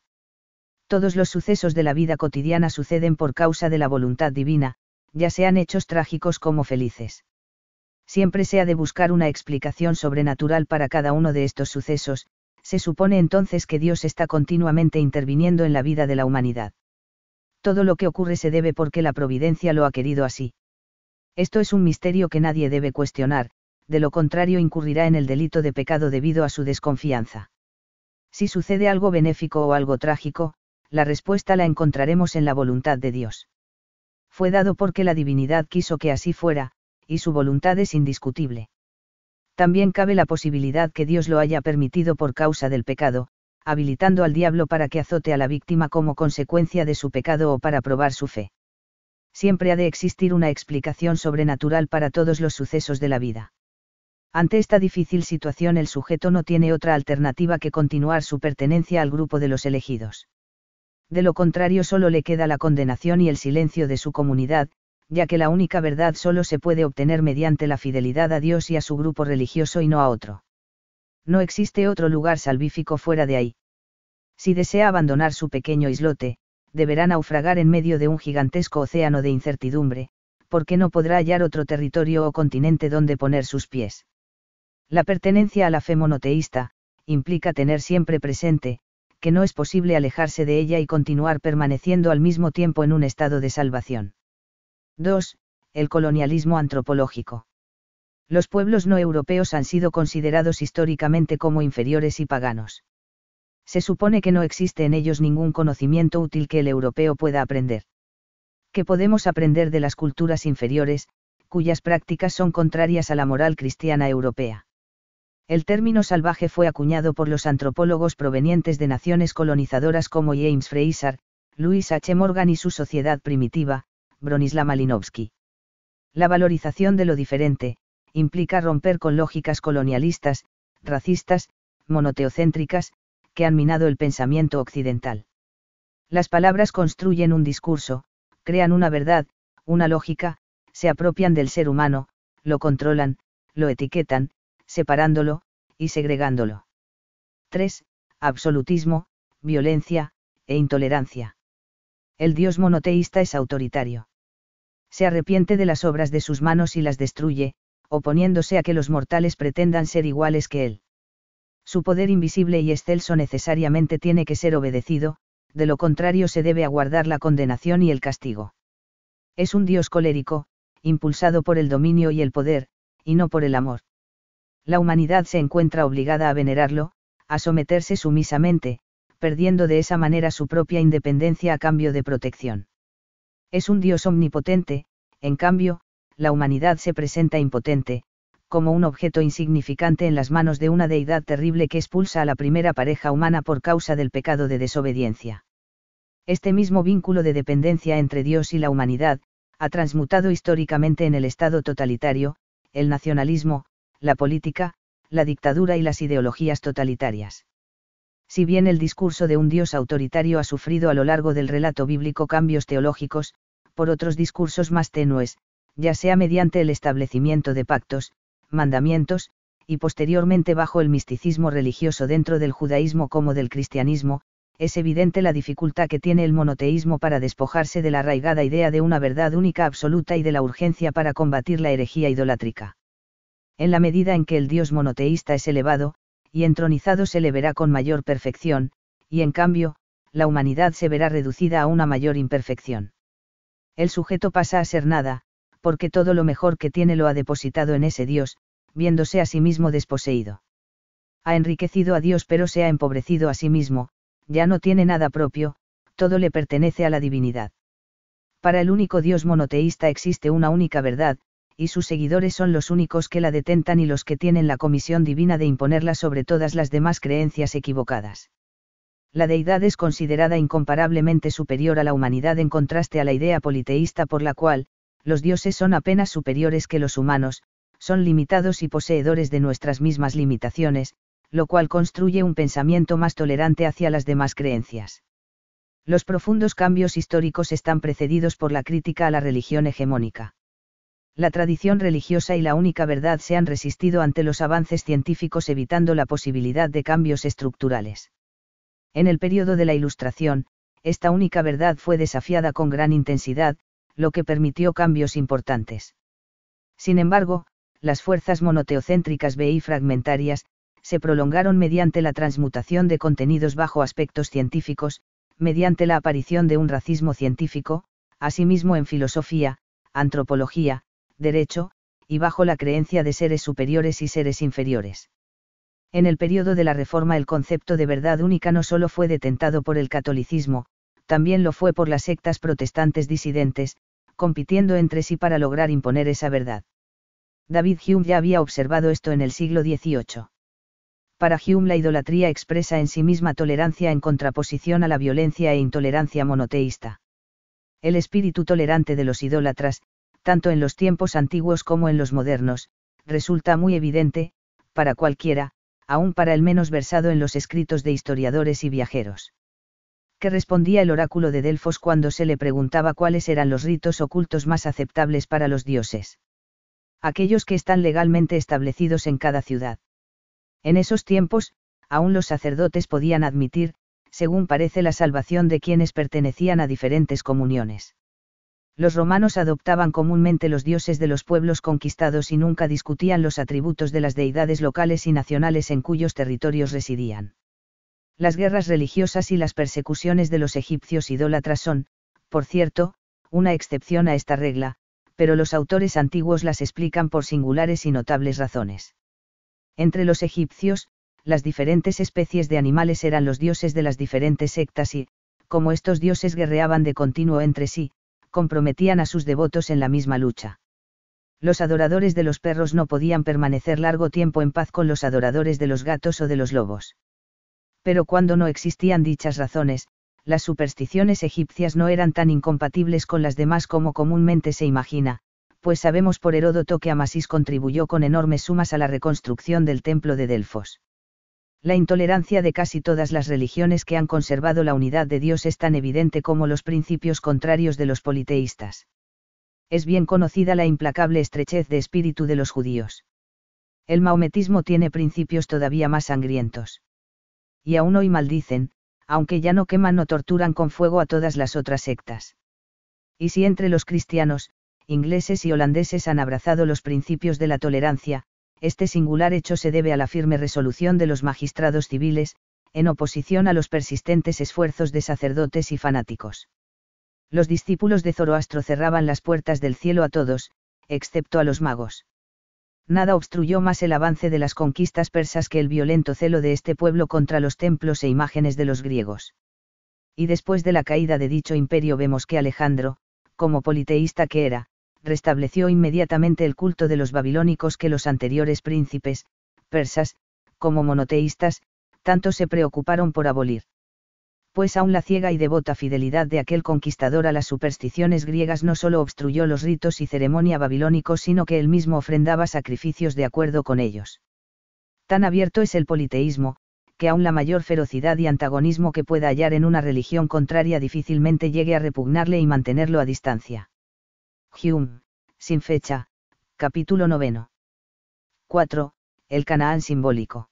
Speaker 1: Todos los sucesos de la vida cotidiana suceden por causa de la voluntad divina, ya sean hechos trágicos como felices. Siempre se ha de buscar una explicación sobrenatural para cada uno de estos sucesos, se supone entonces que Dios está continuamente interviniendo en la vida de la humanidad. Todo lo que ocurre se debe porque la providencia lo ha querido así. Esto es un misterio que nadie debe cuestionar, de lo contrario incurrirá en el delito de pecado debido a su desconfianza. Si sucede algo benéfico o algo trágico, la respuesta la encontraremos en la voluntad de Dios. Fue dado porque la divinidad quiso que así fuera, y su voluntad es indiscutible. También cabe la posibilidad que Dios lo haya permitido por causa del pecado, habilitando al diablo para que azote a la víctima como consecuencia de su pecado o para probar su fe. Siempre ha de existir una explicación sobrenatural para todos los sucesos de la vida. Ante esta difícil situación el sujeto no tiene otra alternativa que continuar su pertenencia al grupo de los elegidos. De lo contrario solo le queda la condenación y el silencio de su comunidad, ya que la única verdad solo se puede obtener mediante la fidelidad a Dios y a su grupo religioso y no a otro. No existe otro lugar salvífico fuera de ahí. Si desea abandonar su pequeño islote, deberá naufragar en medio de un gigantesco océano de incertidumbre, porque no podrá hallar otro territorio o continente donde poner sus pies. La pertenencia a la fe monoteísta, implica tener siempre presente, que no es posible alejarse de ella y continuar permaneciendo al mismo tiempo en un estado de salvación. 2. El colonialismo antropológico. Los pueblos no europeos han sido considerados históricamente como inferiores y paganos. Se supone que no existe en ellos ningún conocimiento útil que el europeo pueda aprender. ¿Qué podemos aprender de las culturas inferiores, cuyas prácticas son contrarias a la moral cristiana europea? El término salvaje fue acuñado por los antropólogos provenientes de naciones colonizadoras como James Fraser, Louis H. Morgan y su Sociedad Primitiva, Bronislaw Malinowski. La valorización de lo diferente, implica romper con lógicas colonialistas, racistas, monoteocéntricas, que han minado el pensamiento occidental. Las palabras construyen un discurso, crean una verdad, una lógica, se apropian del ser humano, lo controlan, lo etiquetan, separándolo, y segregándolo. 3. Absolutismo, violencia, e intolerancia. El Dios monoteísta es autoritario. Se arrepiente de las obras de sus manos y las destruye, oponiéndose a que los mortales pretendan ser iguales que él. Su poder invisible y excelso necesariamente tiene que ser obedecido, de lo contrario se debe aguardar la condenación y el castigo. Es un Dios colérico, impulsado por el dominio y el poder, y no por el amor. La humanidad se encuentra obligada a venerarlo, a someterse sumisamente, perdiendo de esa manera su propia independencia a cambio de protección. Es un Dios omnipotente, en cambio, la humanidad se presenta impotente, como un objeto insignificante en las manos de una deidad terrible que expulsa a la primera pareja humana por causa del pecado de desobediencia. Este mismo vínculo de dependencia entre Dios y la humanidad, ha transmutado históricamente en el Estado totalitario, el nacionalismo, la política, la dictadura y las ideologías totalitarias. Si bien el discurso de un Dios autoritario ha sufrido a lo largo del relato bíblico cambios teológicos, por otros discursos más tenues, ya sea mediante el establecimiento de pactos, mandamientos, y posteriormente bajo el misticismo religioso dentro del judaísmo como del cristianismo, es evidente la dificultad que tiene el monoteísmo para despojarse de la arraigada idea de una verdad única absoluta y de la urgencia para combatir la herejía idolátrica. En la medida en que el Dios monoteísta es elevado, y entronizado se le verá con mayor perfección, y en cambio, la humanidad se verá reducida a una mayor imperfección. El sujeto pasa a ser nada, porque todo lo mejor que tiene lo ha depositado en ese Dios, viéndose a sí mismo desposeído. Ha enriquecido a Dios pero se ha empobrecido a sí mismo, ya no tiene nada propio, todo le pertenece a la divinidad. Para el único Dios monoteísta existe una única verdad, y sus seguidores son los únicos que la detentan y los que tienen la comisión divina de imponerla sobre todas las demás creencias equivocadas. La deidad es considerada incomparablemente superior a la humanidad en contraste a la idea politeísta por la cual, los dioses son apenas superiores que los humanos, son limitados y poseedores de nuestras mismas limitaciones, lo cual construye un pensamiento más tolerante hacia las demás creencias. Los profundos cambios históricos están precedidos por la crítica a la religión hegemónica. La tradición religiosa y la única verdad se han resistido ante los avances científicos evitando la posibilidad de cambios estructurales. En el período de la Ilustración, esta única verdad fue desafiada con gran intensidad, lo que permitió cambios importantes. Sin embargo, las fuerzas monoteocéntricas y fragmentarias, se prolongaron mediante la transmutación de contenidos bajo aspectos científicos, mediante la aparición de un racismo científico, asimismo en filosofía, antropología, derecho, y bajo la creencia de seres superiores y seres inferiores. En el período de la Reforma el concepto de verdad única no solo fue detentado por el catolicismo, también lo fue por las sectas protestantes disidentes, compitiendo entre sí para lograr imponer esa verdad. David Hume ya había observado esto en el siglo XVIII. Para Hume la idolatría expresa en sí misma tolerancia en contraposición a la violencia e intolerancia monoteísta. El espíritu tolerante de los idólatras, tanto en los tiempos antiguos como en los modernos, resulta muy evidente, para cualquiera, aún para el menos versado en los escritos de historiadores y viajeros. ¿Qué respondía el oráculo de Delfos cuando se le preguntaba cuáles eran los ritos ocultos más aceptables para los dioses? Aquellos que están legalmente establecidos en cada ciudad. En esos tiempos, aún los sacerdotes podían admitir, según parece, la salvación de quienes pertenecían a diferentes comuniones. Los romanos adoptaban comúnmente los dioses de los pueblos conquistados y nunca discutían los atributos de las deidades locales y nacionales en cuyos territorios residían. Las guerras religiosas y las persecuciones de los egipcios idólatras son, por cierto, una excepción a esta regla, pero los autores antiguos las explican por singulares y notables razones. Entre los egipcios, las diferentes especies de animales eran los dioses de las diferentes sectas y, como estos dioses guerreaban de continuo entre sí, comprometían a sus devotos en la misma lucha. Los adoradores de los perros no podían permanecer largo tiempo en paz con los adoradores de los gatos o de los lobos. Pero cuando no existían dichas razones, las supersticiones egipcias no eran tan incompatibles con las demás como comúnmente se imagina, pues sabemos por Heródoto que Amasis contribuyó con enormes sumas a la reconstrucción del templo de Delfos. La intolerancia de casi todas las religiones que han conservado la unidad de Dios es tan evidente como los principios contrarios de los politeístas. Es bien conocida la implacable estrechez de espíritu de los judíos. El maometismo tiene principios todavía más sangrientos. Y aún hoy maldicen, aunque ya no queman o torturan con fuego a todas las otras sectas. Y si entre los cristianos, ingleses y holandeses han abrazado los principios de la tolerancia, Este singular hecho se debe a la firme resolución de los magistrados civiles, en oposición a los persistentes esfuerzos de sacerdotes y fanáticos. Los discípulos de Zoroastro cerraban las puertas del cielo a todos, excepto a los magos. Nada obstruyó más el avance de las conquistas persas que el violento celo de este pueblo contra los templos e imágenes de los griegos. Y después de la caída de dicho imperio vemos que Alejandro, como politeísta que era, restableció inmediatamente el culto de los babilónicos que los anteriores príncipes, persas, como monoteístas, tanto se preocuparon por abolir. Pues aún la ciega y devota fidelidad de aquel conquistador a las supersticiones griegas no solo obstruyó los ritos y ceremonia babilónicos, sino que él mismo ofrendaba sacrificios de acuerdo con ellos. Tan abierto es el politeísmo, que aún la mayor ferocidad y antagonismo que pueda hallar en una religión contraria difícilmente llegue a repugnarle y mantenerlo a distancia. Hume, sin fecha, capítulo 9. 4. El Canaán simbólico.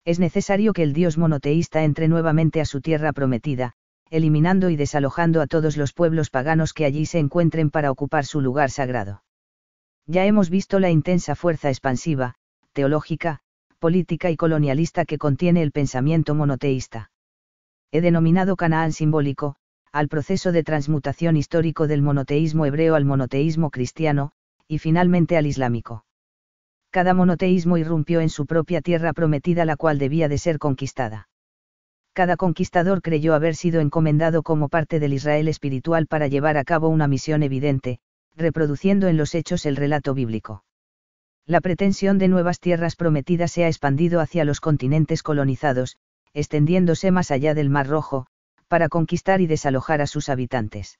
Speaker 1: Es necesario que el Dios monoteísta entre nuevamente a su tierra prometida, eliminando y desalojando a todos los pueblos paganos que allí se encuentren para ocupar su lugar sagrado. Ya hemos visto la intensa fuerza expansiva, teológica, política y colonialista que contiene el pensamiento monoteísta. He denominado Canaán simbólico, al proceso de transmutación histórico del monoteísmo hebreo al monoteísmo cristiano, y finalmente al islámico. Cada monoteísmo irrumpió en su propia tierra prometida, la cual debía de ser conquistada. Cada conquistador creyó haber sido encomendado como parte del Israel espiritual para llevar a cabo una misión evidente, reproduciendo en los hechos el relato bíblico. La pretensión de nuevas tierras prometidas se ha expandido hacia los continentes colonizados, extendiéndose más allá del Mar Rojo, para conquistar y desalojar a sus habitantes.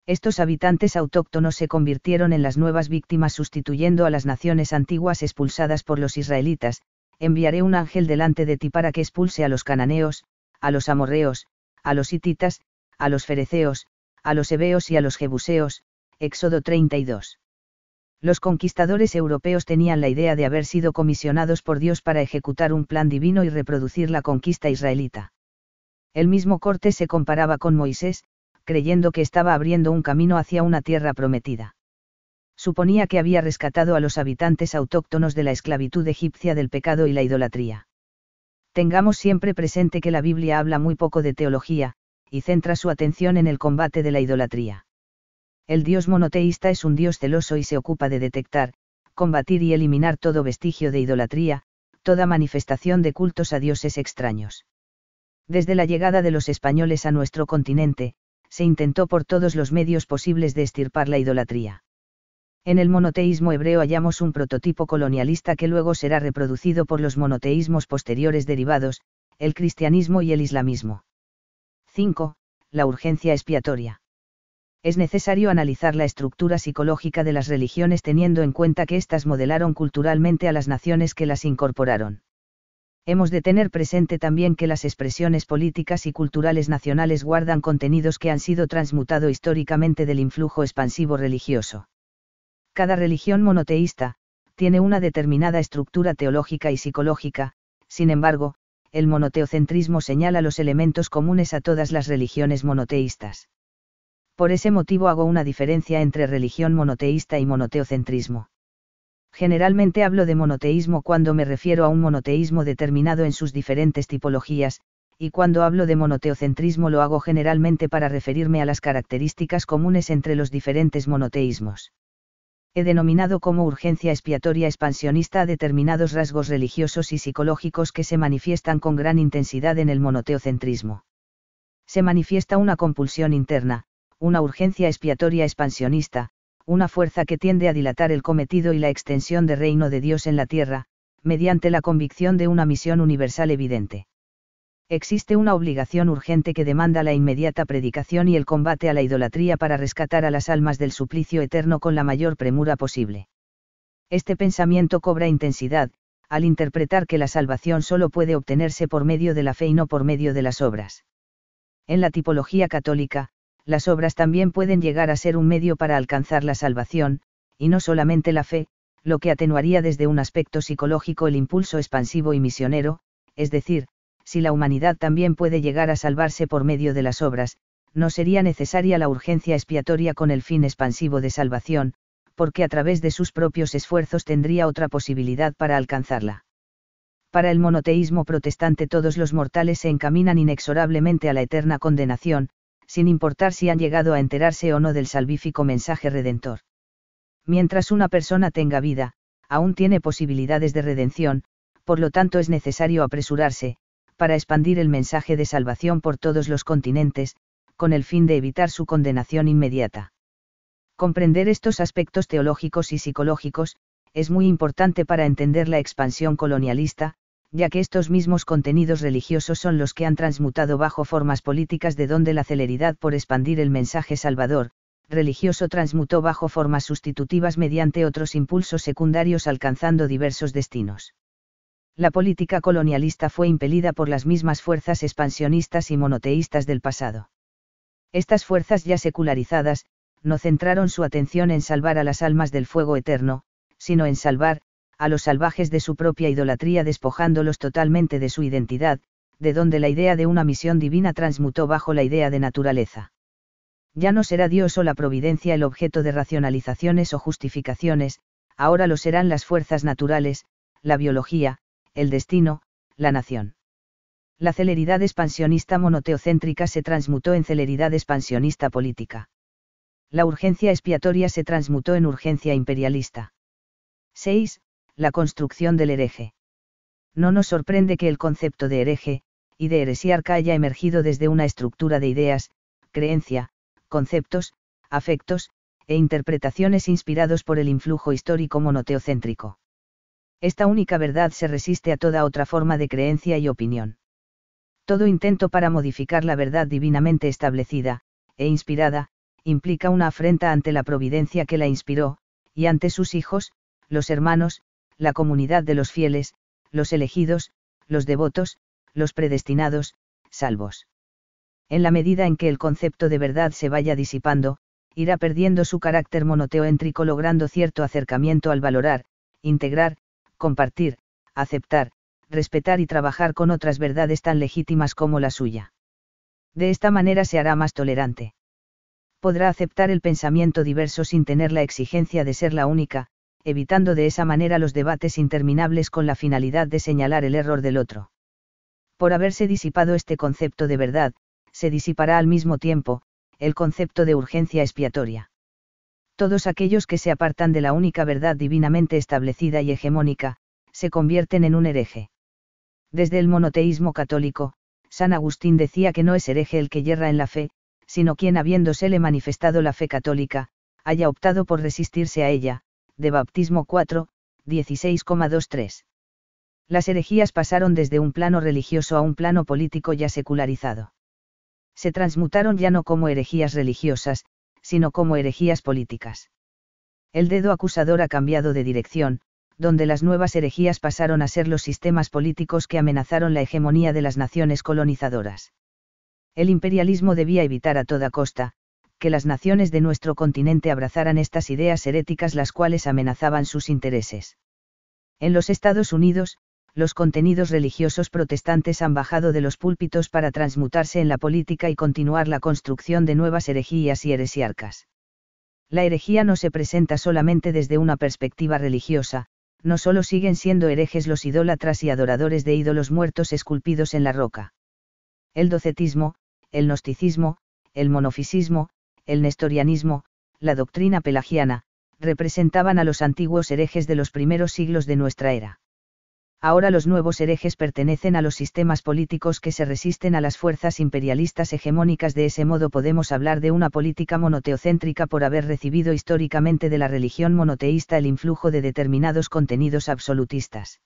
Speaker 1: Estos habitantes autóctonos se convirtieron en las nuevas víctimas, sustituyendo a las naciones antiguas expulsadas por los israelitas. Enviaré un ángel delante de ti para que expulse a los cananeos, a los amorreos, a los hititas, a los fereceos, a los heveos y a los jebuseos. Éxodo 32. Los conquistadores europeos tenían la idea de haber sido comisionados por Dios para ejecutar un plan divino y reproducir la conquista israelita. El mismo Cortés se comparaba con Moisés, creyendo que estaba abriendo un camino hacia una tierra prometida. Suponía que había rescatado a los habitantes autóctonos de la esclavitud egipcia, del pecado y la idolatría. Tengamos siempre presente que la Biblia habla muy poco de teología, y centra su atención en el combate de la idolatría. El Dios monoteísta es un Dios celoso y se ocupa de detectar, combatir y eliminar todo vestigio de idolatría, toda manifestación de cultos a dioses extraños. Desde la llegada de los españoles a nuestro continente, se intentó por todos los medios posibles de extirpar la idolatría. En el monoteísmo hebreo hallamos un prototipo colonialista que luego será reproducido por los monoteísmos posteriores derivados, el cristianismo y el islamismo. 5. La urgencia expiatoria. Es necesario analizar la estructura psicológica de las religiones teniendo en cuenta que éstas modelaron culturalmente a las naciones que las incorporaron. Hemos de tener presente también que las expresiones políticas y culturales nacionales guardan contenidos que han sido transmutados históricamente del influjo expansivo religioso. Cada religión monoteísta tiene una determinada estructura teológica y psicológica. Sin embargo, el monoteocentrismo señala los elementos comunes a todas las religiones monoteístas. Por ese motivo hago una diferencia entre religión monoteísta y monoteocentrismo. Generalmente hablo de monoteísmo cuando me refiero a un monoteísmo determinado en sus diferentes tipologías, y cuando hablo de monoteocentrismo lo hago generalmente para referirme a las características comunes entre los diferentes monoteísmos. He denominado como urgencia expiatoria expansionista a determinados rasgos religiosos y psicológicos que se manifiestan con gran intensidad en el monoteocentrismo. Se manifiesta una compulsión interna, una urgencia expiatoria expansionista, una fuerza que tiende a dilatar el cometido y la extensión del reino de Dios en la tierra, mediante la convicción de una misión universal evidente. Existe una obligación urgente que demanda la inmediata predicación y el combate a la idolatría para rescatar a las almas del suplicio eterno con la mayor premura posible. Este pensamiento cobra intensidad, al interpretar que la salvación solo puede obtenerse por medio de la fe y no por medio de las obras. En la tipología católica, las obras también pueden llegar a ser un medio para alcanzar la salvación, y no solamente la fe, lo que atenuaría desde un aspecto psicológico el impulso expansivo y misionero, es decir, si la humanidad también puede llegar a salvarse por medio de las obras, no sería necesaria la urgencia expiatoria con el fin expansivo de salvación, porque a través de sus propios esfuerzos tendría otra posibilidad para alcanzarla. Para el monoteísmo protestante todos los mortales se encaminan inexorablemente a la eterna condenación, sin importar si han llegado a enterarse o no del salvífico mensaje redentor. Mientras una persona tenga vida, aún tiene posibilidades de redención, por lo tanto es necesario apresurarse, para expandir el mensaje de salvación por todos los continentes, con el fin de evitar su condenación inmediata. Comprender estos aspectos teológicos y psicológicos, es muy importante para entender la expansión colonialista, ya que estos mismos contenidos religiosos son los que han transmutado bajo formas políticas de donde la celeridad por expandir el mensaje salvador, religioso transmutó bajo formas sustitutivas mediante otros impulsos secundarios alcanzando diversos destinos. La política colonialista fue impelida por las mismas fuerzas expansionistas y monoteístas del pasado. Estas fuerzas ya secularizadas, no centraron su atención en salvar a las almas del fuego eterno, sino en salvar a los salvajes de su propia idolatría despojándolos totalmente de su identidad, de donde la idea de una misión divina transmutó bajo la idea de naturaleza. Ya no será Dios o la providencia el objeto de racionalizaciones o justificaciones, ahora lo serán las fuerzas naturales, la biología, el destino, la nación. La celeridad expansionista monoteocéntrica se transmutó en celeridad expansionista política. La urgencia expiatoria se transmutó en urgencia imperialista. 6. La construcción del hereje. No nos sorprende que el concepto de hereje, y de heresiarca haya emergido desde una estructura de ideas, creencia, conceptos, afectos, e interpretaciones inspirados por el influjo histórico monoteocéntrico. Esta única verdad se resiste a toda otra forma de creencia y opinión. Todo intento para modificar la verdad divinamente establecida, e inspirada, implica una afrenta ante la providencia que la inspiró, y ante sus hijos, los hermanos, la comunidad de los fieles, los elegidos, los devotos, los predestinados, salvos. En la medida en que el concepto de verdad se vaya disipando, irá perdiendo su carácter monoteoéntrico logrando cierto acercamiento al valorar, integrar, compartir, aceptar, respetar y trabajar con otras verdades tan legítimas como la suya. De esta manera se hará más tolerante. Podrá aceptar el pensamiento diverso sin tener la exigencia de ser la única, evitando de esa manera los debates interminables con la finalidad de señalar el error del otro. Por haberse disipado este concepto de verdad, se disipará al mismo tiempo, el concepto de urgencia expiatoria. Todos aquellos que se apartan de la única verdad divinamente establecida y hegemónica, se convierten en un hereje. Desde el monoteísmo católico, San Agustín decía que no es hereje el que yerra en la fe, sino quien habiéndosele manifestado la fe católica, haya optado por resistirse a ella, de Baptismo 4, 16,23. Las herejías pasaron desde un plano religioso a un plano político ya secularizado. Se transmutaron ya no como herejías religiosas, sino como herejías políticas. El dedo acusador ha cambiado de dirección, donde las nuevas herejías pasaron a ser los sistemas políticos que amenazaron la hegemonía de las naciones colonizadoras. El imperialismo debía evitar a toda costa, que las naciones de nuestro continente abrazaran estas ideas heréticas las cuales amenazaban sus intereses. En los Estados Unidos, los contenidos religiosos protestantes han bajado de los púlpitos para transmutarse en la política y continuar la construcción de nuevas herejías y heresiarcas. La herejía no se presenta solamente desde una perspectiva religiosa, no solo siguen siendo herejes los idólatras y adoradores de ídolos muertos esculpidos en la roca. El docetismo, el gnosticismo, el monofisismo, el nestorianismo, la doctrina pelagiana, representaban a los antiguos herejes de los primeros siglos de nuestra era. Ahora los nuevos herejes pertenecen a los sistemas políticos que se resisten a las fuerzas imperialistas hegemónicas. De ese modo podemos hablar de una política monoteocéntrica por haber recibido históricamente de la religión monoteísta el influjo de determinados contenidos absolutistas.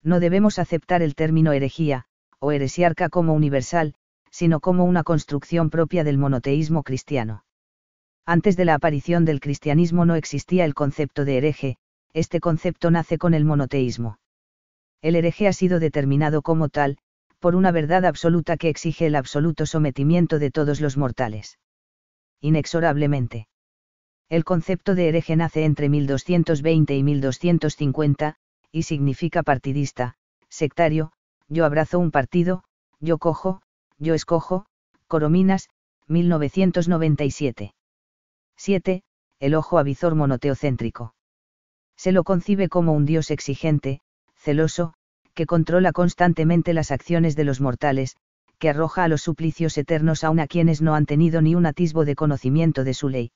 Speaker 1: No debemos aceptar el término herejía, o heresiarca como universal, sino como una construcción propia del monoteísmo cristiano. Antes de la aparición del cristianismo no existía el concepto de hereje, este concepto nace con el monoteísmo. El hereje ha sido determinado como tal, por una verdad absoluta que exige el absoluto sometimiento de todos los mortales. Inexorablemente. El concepto de hereje nace entre 1220 y 1250, y significa partidista, sectario, yo abrazo un partido, yo cojo, yo escojo, Corominas, 1997. 7. el ojo avizor monoteocéntrico. Se lo concibe como un Dios exigente, celoso, que controla constantemente las acciones de los mortales, que arroja a los suplicios eternos aun a quienes no han tenido ni un atisbo de conocimiento de su ley.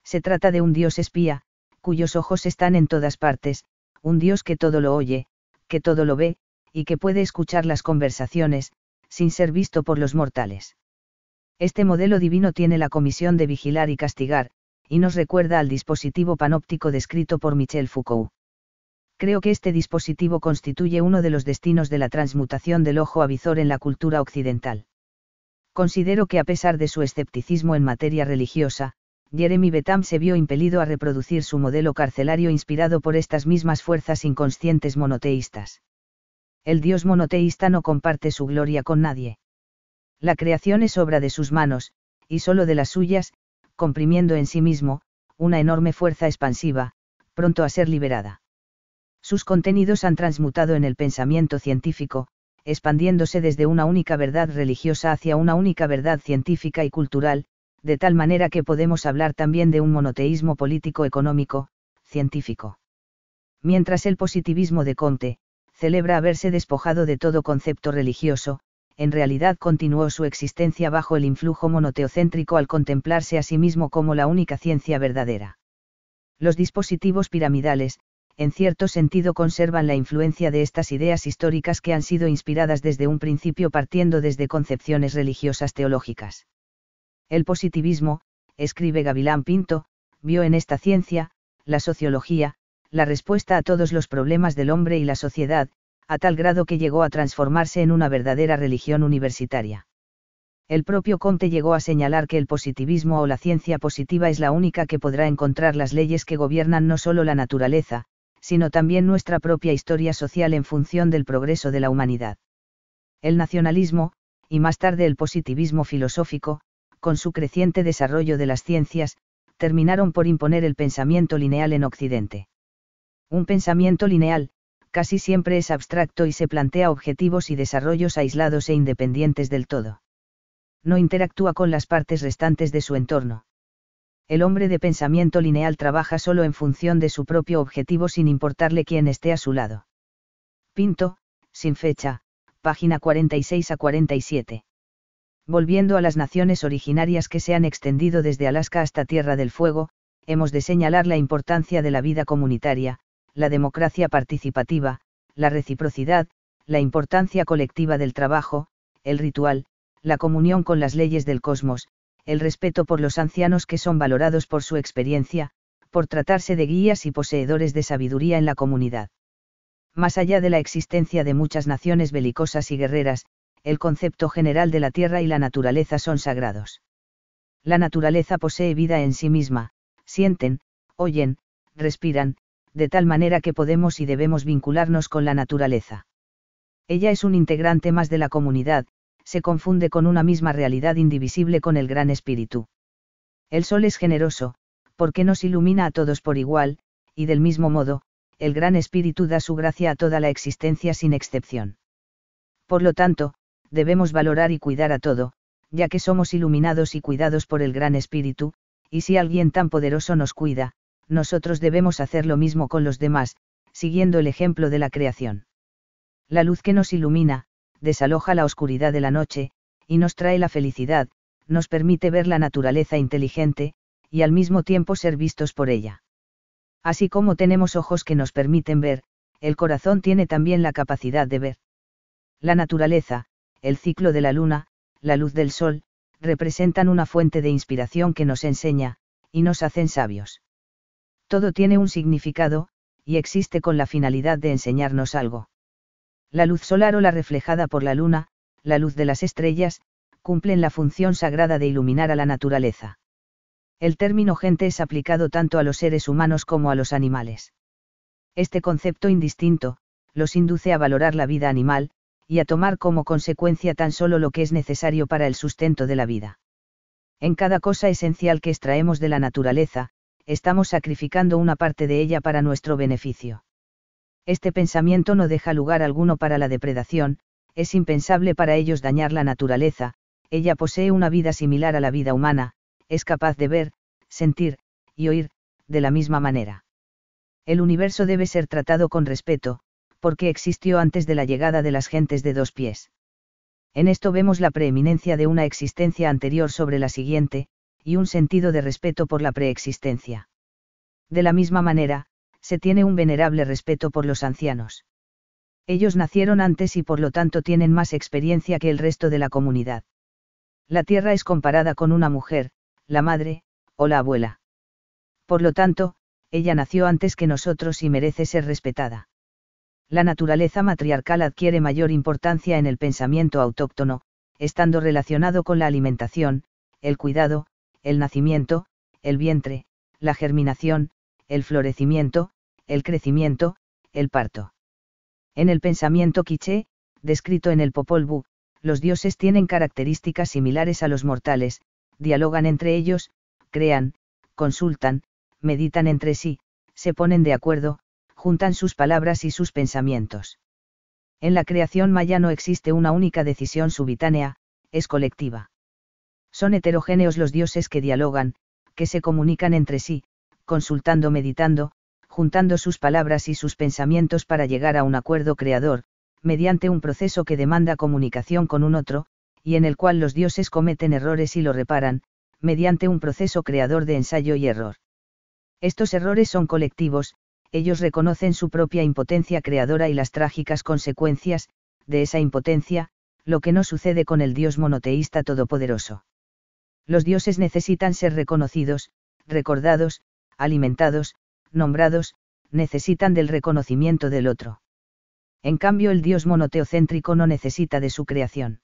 Speaker 1: Se trata de un Dios espía, cuyos ojos están en todas partes, un Dios que todo lo oye, que todo lo ve, y que puede escuchar las conversaciones, sin ser visto por los mortales. Este modelo divino tiene la comisión de vigilar y castigar, y nos recuerda al dispositivo panóptico descrito por Michel Foucault. Creo que este dispositivo constituye uno de los destinos de la transmutación del ojo avizor en la cultura occidental. Considero que a pesar de su escepticismo en materia religiosa, Jeremy Bentham se vio impelido a reproducir su modelo carcelario inspirado por estas mismas fuerzas inconscientes monoteístas. El Dios monoteísta no comparte su gloria con nadie. La creación es obra de sus manos, y solo de las suyas, comprimiendo en sí mismo, una enorme fuerza expansiva, pronto a ser liberada. Sus contenidos han transmutado en el pensamiento científico, expandiéndose desde una única verdad religiosa hacia una única verdad científica y cultural, de tal manera que podemos hablar también de un monoteísmo político-económico, científico. Mientras el positivismo de Comte celebra haberse despojado de todo concepto religioso, en realidad continuó su existencia bajo el influjo monoteocéntrico al contemplarse a sí mismo como la única ciencia verdadera. Los dispositivos piramidales, en cierto sentido, conservan la influencia de estas ideas históricas que han sido inspiradas desde un principio partiendo desde concepciones religiosas teológicas. El positivismo, escribe Gavilán Pinto, vio en esta ciencia, la sociología, la respuesta a todos los problemas del hombre y la sociedad, a tal grado que llegó a transformarse en una verdadera religión universitaria. El propio Comte llegó a señalar que el positivismo o la ciencia positiva es la única que podrá encontrar las leyes que gobiernan no solo la naturaleza, sino también nuestra propia historia social en función del progreso de la humanidad. El nacionalismo, y más tarde el positivismo filosófico, con su creciente desarrollo de las ciencias, terminaron por imponer el pensamiento lineal en Occidente. Un pensamiento lineal, casi siempre es abstracto y se plantea objetivos y desarrollos aislados e independientes del todo. No interactúa con las partes restantes de su entorno. El hombre de pensamiento lineal trabaja solo en función de su propio objetivo sin importarle quién esté a su lado. Pinto, sin fecha, página 46 a 47. Volviendo a las naciones originarias que se han extendido desde Alaska hasta Tierra del Fuego, hemos de señalar la importancia de la vida comunitaria, la democracia participativa, la reciprocidad, la importancia colectiva del trabajo, el ritual, la comunión con las leyes del cosmos, el respeto por los ancianos que son valorados por su experiencia, por tratarse de guías y poseedores de sabiduría en la comunidad. Más allá de la existencia de muchas naciones belicosas y guerreras, el concepto general de la tierra y la naturaleza son sagrados. La naturaleza posee vida en sí misma, sienten, oyen, respiran, de tal manera que podemos y debemos vincularnos con la naturaleza. Ella es un integrante más de la comunidad, se confunde con una misma realidad indivisible con el Gran Espíritu. El sol es generoso, porque nos ilumina a todos por igual, y del mismo modo, el Gran Espíritu da su gracia a toda la existencia sin excepción. Por lo tanto, debemos valorar y cuidar a todo, ya que somos iluminados y cuidados por el Gran Espíritu, y si alguien tan poderoso nos cuida, nosotros debemos hacer lo mismo con los demás, siguiendo el ejemplo de la creación. La luz que nos ilumina, desaloja la oscuridad de la noche, y nos trae la felicidad, nos permite ver la naturaleza inteligente, y al mismo tiempo ser vistos por ella. Así como tenemos ojos que nos permiten ver, el corazón tiene también la capacidad de ver. La naturaleza, el ciclo de la luna, la luz del sol, representan una fuente de inspiración que nos enseña, y nos hacen sabios. Todo tiene un significado, y existe con la finalidad de enseñarnos algo. La luz solar o la reflejada por la luna, la luz de las estrellas, cumplen la función sagrada de iluminar a la naturaleza. El término gente es aplicado tanto a los seres humanos como a los animales. Este concepto indistinto, los induce a valorar la vida animal, y a tomar como consecuencia tan solo lo que es necesario para el sustento de la vida. En cada cosa esencial que extraemos de la naturaleza, estamos sacrificando una parte de ella para nuestro beneficio. Este pensamiento no deja lugar alguno para la depredación, es impensable para ellos dañar la naturaleza, ella posee una vida similar a la vida humana, es capaz de ver, sentir, y oír, de la misma manera. El universo debe ser tratado con respeto, porque existió antes de la llegada de las gentes de 2 pies. En esto vemos la preeminencia de una existencia anterior sobre la siguiente, y un sentido de respeto por la preexistencia. De la misma manera, se tiene un venerable respeto por los ancianos. Ellos nacieron antes y por lo tanto tienen más experiencia que el resto de la comunidad. La tierra es comparada con una mujer, la madre, o la abuela. Por lo tanto, ella nació antes que nosotros y merece ser respetada. La naturaleza matriarcal adquiere mayor importancia en el pensamiento autóctono, estando relacionado con la alimentación, el cuidado, el nacimiento, el vientre, la germinación, el florecimiento, el crecimiento, el parto. En el pensamiento quiché, descrito en el Popol Vuh, los dioses tienen características similares a los mortales, dialogan entre ellos, crean, consultan, meditan entre sí, se ponen de acuerdo, juntan sus palabras y sus pensamientos. En la creación maya no existe una única decisión subitánea, es colectiva. Son heterogéneos los dioses que dialogan, que se comunican entre sí, consultando, meditando, juntando sus palabras y sus pensamientos para llegar a un acuerdo creador, mediante un proceso que demanda comunicación con un otro, y en el cual los dioses cometen errores y lo reparan, mediante un proceso creador de ensayo y error. Estos errores son colectivos, ellos reconocen su propia impotencia creadora y las trágicas consecuencias de esa impotencia, lo que no sucede con el Dios monoteísta todopoderoso. Los dioses necesitan ser reconocidos, recordados, alimentados, nombrados, necesitan del reconocimiento del otro. En cambio, el Dios monoteocéntrico no necesita de su creación.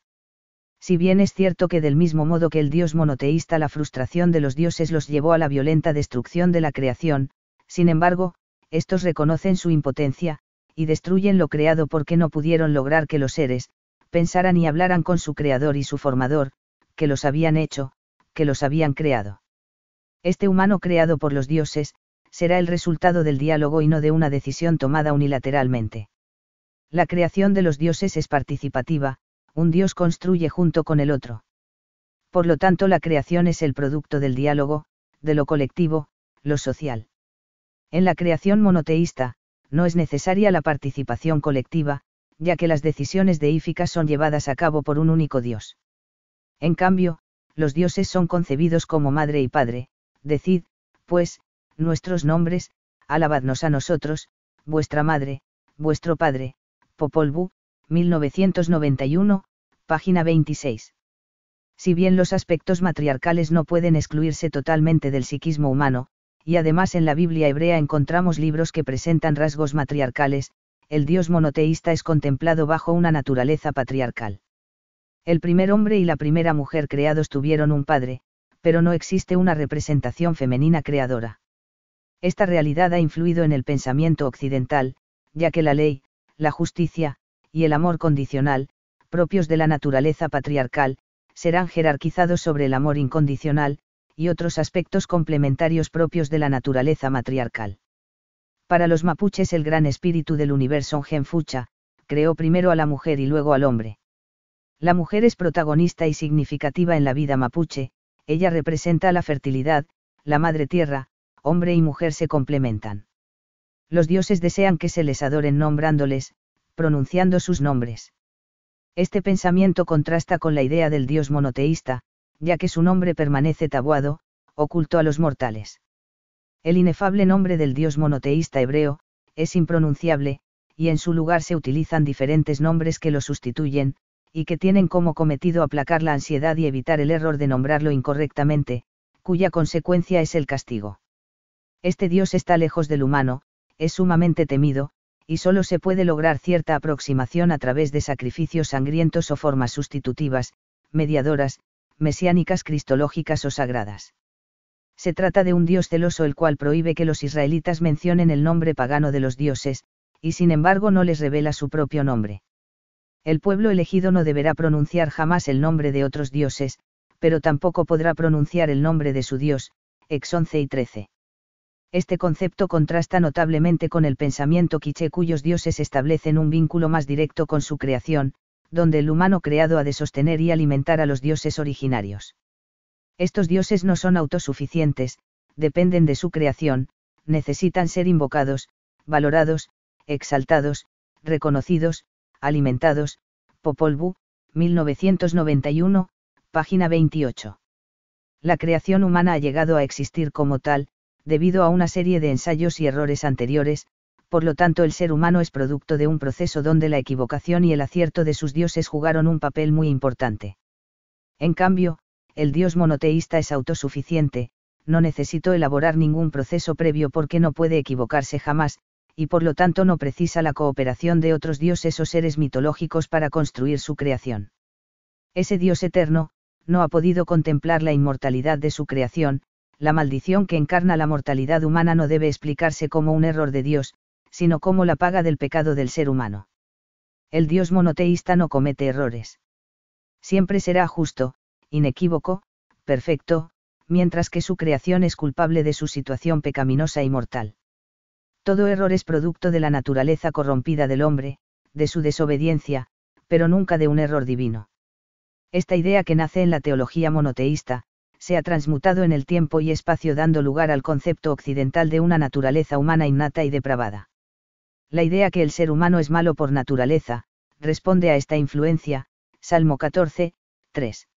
Speaker 1: Si bien es cierto que del mismo modo que el Dios monoteísta la frustración de los dioses los llevó a la violenta destrucción de la creación, sin embargo, estos reconocen su impotencia, y destruyen lo creado porque no pudieron lograr que los seres, pensaran y hablaran con su creador y su formador, que los habían hecho, que los habían creado. Este humano creado por los dioses, será el resultado del diálogo y no de una decisión tomada unilateralmente. La creación de los dioses es participativa, un dios construye junto con el otro. Por lo tanto, la creación es el producto del diálogo, de lo colectivo, lo social. En la creación monoteísta, no es necesaria la participación colectiva, ya que las decisiones deíficas son llevadas a cabo por un único dios. En cambio, los dioses son concebidos como madre y padre, decid, pues, nuestros nombres, alabadnos a nosotros, vuestra madre, vuestro padre. Popol Vuh, 1991, página 26. Si bien los aspectos matriarcales no pueden excluirse totalmente del psiquismo humano, y además en la Biblia hebrea encontramos libros que presentan rasgos matriarcales, el Dios monoteísta es contemplado bajo una naturaleza patriarcal. El primer hombre y la primera mujer creados tuvieron un padre, pero no existe una representación femenina creadora. Esta realidad ha influido en el pensamiento occidental, ya que la ley, la justicia, y el amor condicional, propios de la naturaleza patriarcal, serán jerarquizados sobre el amor incondicional, y otros aspectos complementarios propios de la naturaleza matriarcal. Para los mapuches el gran espíritu del universo Ngenfucha, creó primero a la mujer y luego al hombre. La mujer es protagonista y significativa en la vida mapuche, ella representa la fertilidad, la madre tierra, hombre y mujer se complementan. Los dioses desean que se les adoren nombrándoles, pronunciando sus nombres. Este pensamiento contrasta con la idea del dios monoteísta, ya que su nombre permanece tabuado, oculto a los mortales. El inefable nombre del dios monoteísta hebreo, es impronunciable, y en su lugar se utilizan diferentes nombres que lo sustituyen, y que tienen como cometido aplacar la ansiedad y evitar el error de nombrarlo incorrectamente, cuya consecuencia es el castigo. Este dios está lejos del humano, es sumamente temido, y solo se puede lograr cierta aproximación a través de sacrificios sangrientos o formas sustitutivas, mediadoras, mesiánicas, cristológicas o sagradas. Se trata de un dios celoso el cual prohíbe que los israelitas mencionen el nombre pagano de los dioses, y sin embargo no les revela su propio nombre. El pueblo elegido no deberá pronunciar jamás el nombre de otros dioses, pero tampoco podrá pronunciar el nombre de su Dios, Ex 11 y 13. Este concepto contrasta notablemente con el pensamiento quiché cuyos dioses establecen un vínculo más directo con su creación, donde el humano creado ha de sostener y alimentar a los dioses originarios. Estos dioses no son autosuficientes, dependen de su creación, necesitan ser invocados, valorados, exaltados, reconocidos, alimentados. Popol Vuh, 1991, página 28. La creación humana ha llegado a existir como tal, debido a una serie de ensayos y errores anteriores, por lo tanto el ser humano es producto de un proceso donde la equivocación y el acierto de sus dioses jugaron un papel muy importante. En cambio, el dios monoteísta es autosuficiente, no necesitó elaborar ningún proceso previo porque no puede equivocarse jamás, y por lo tanto no precisa la cooperación de otros dioses o seres mitológicos para construir su creación. Ese Dios eterno, no ha podido contemplar la inmortalidad de su creación. La maldición que encarna la mortalidad humana no debe explicarse como un error de Dios, sino como la paga del pecado del ser humano. El Dios monoteísta no comete errores. Siempre será justo, inequívoco, perfecto, mientras que su creación es culpable de su situación pecaminosa y mortal. Todo error es producto de la naturaleza corrompida del hombre, de su desobediencia, pero nunca de un error divino. Esta idea que nace en la teología monoteísta, se ha transmutado en el tiempo y espacio dando lugar al concepto occidental de una naturaleza humana innata y depravada. La idea que el ser humano es malo por naturaleza, responde a esta influencia. Salmo 14, 3.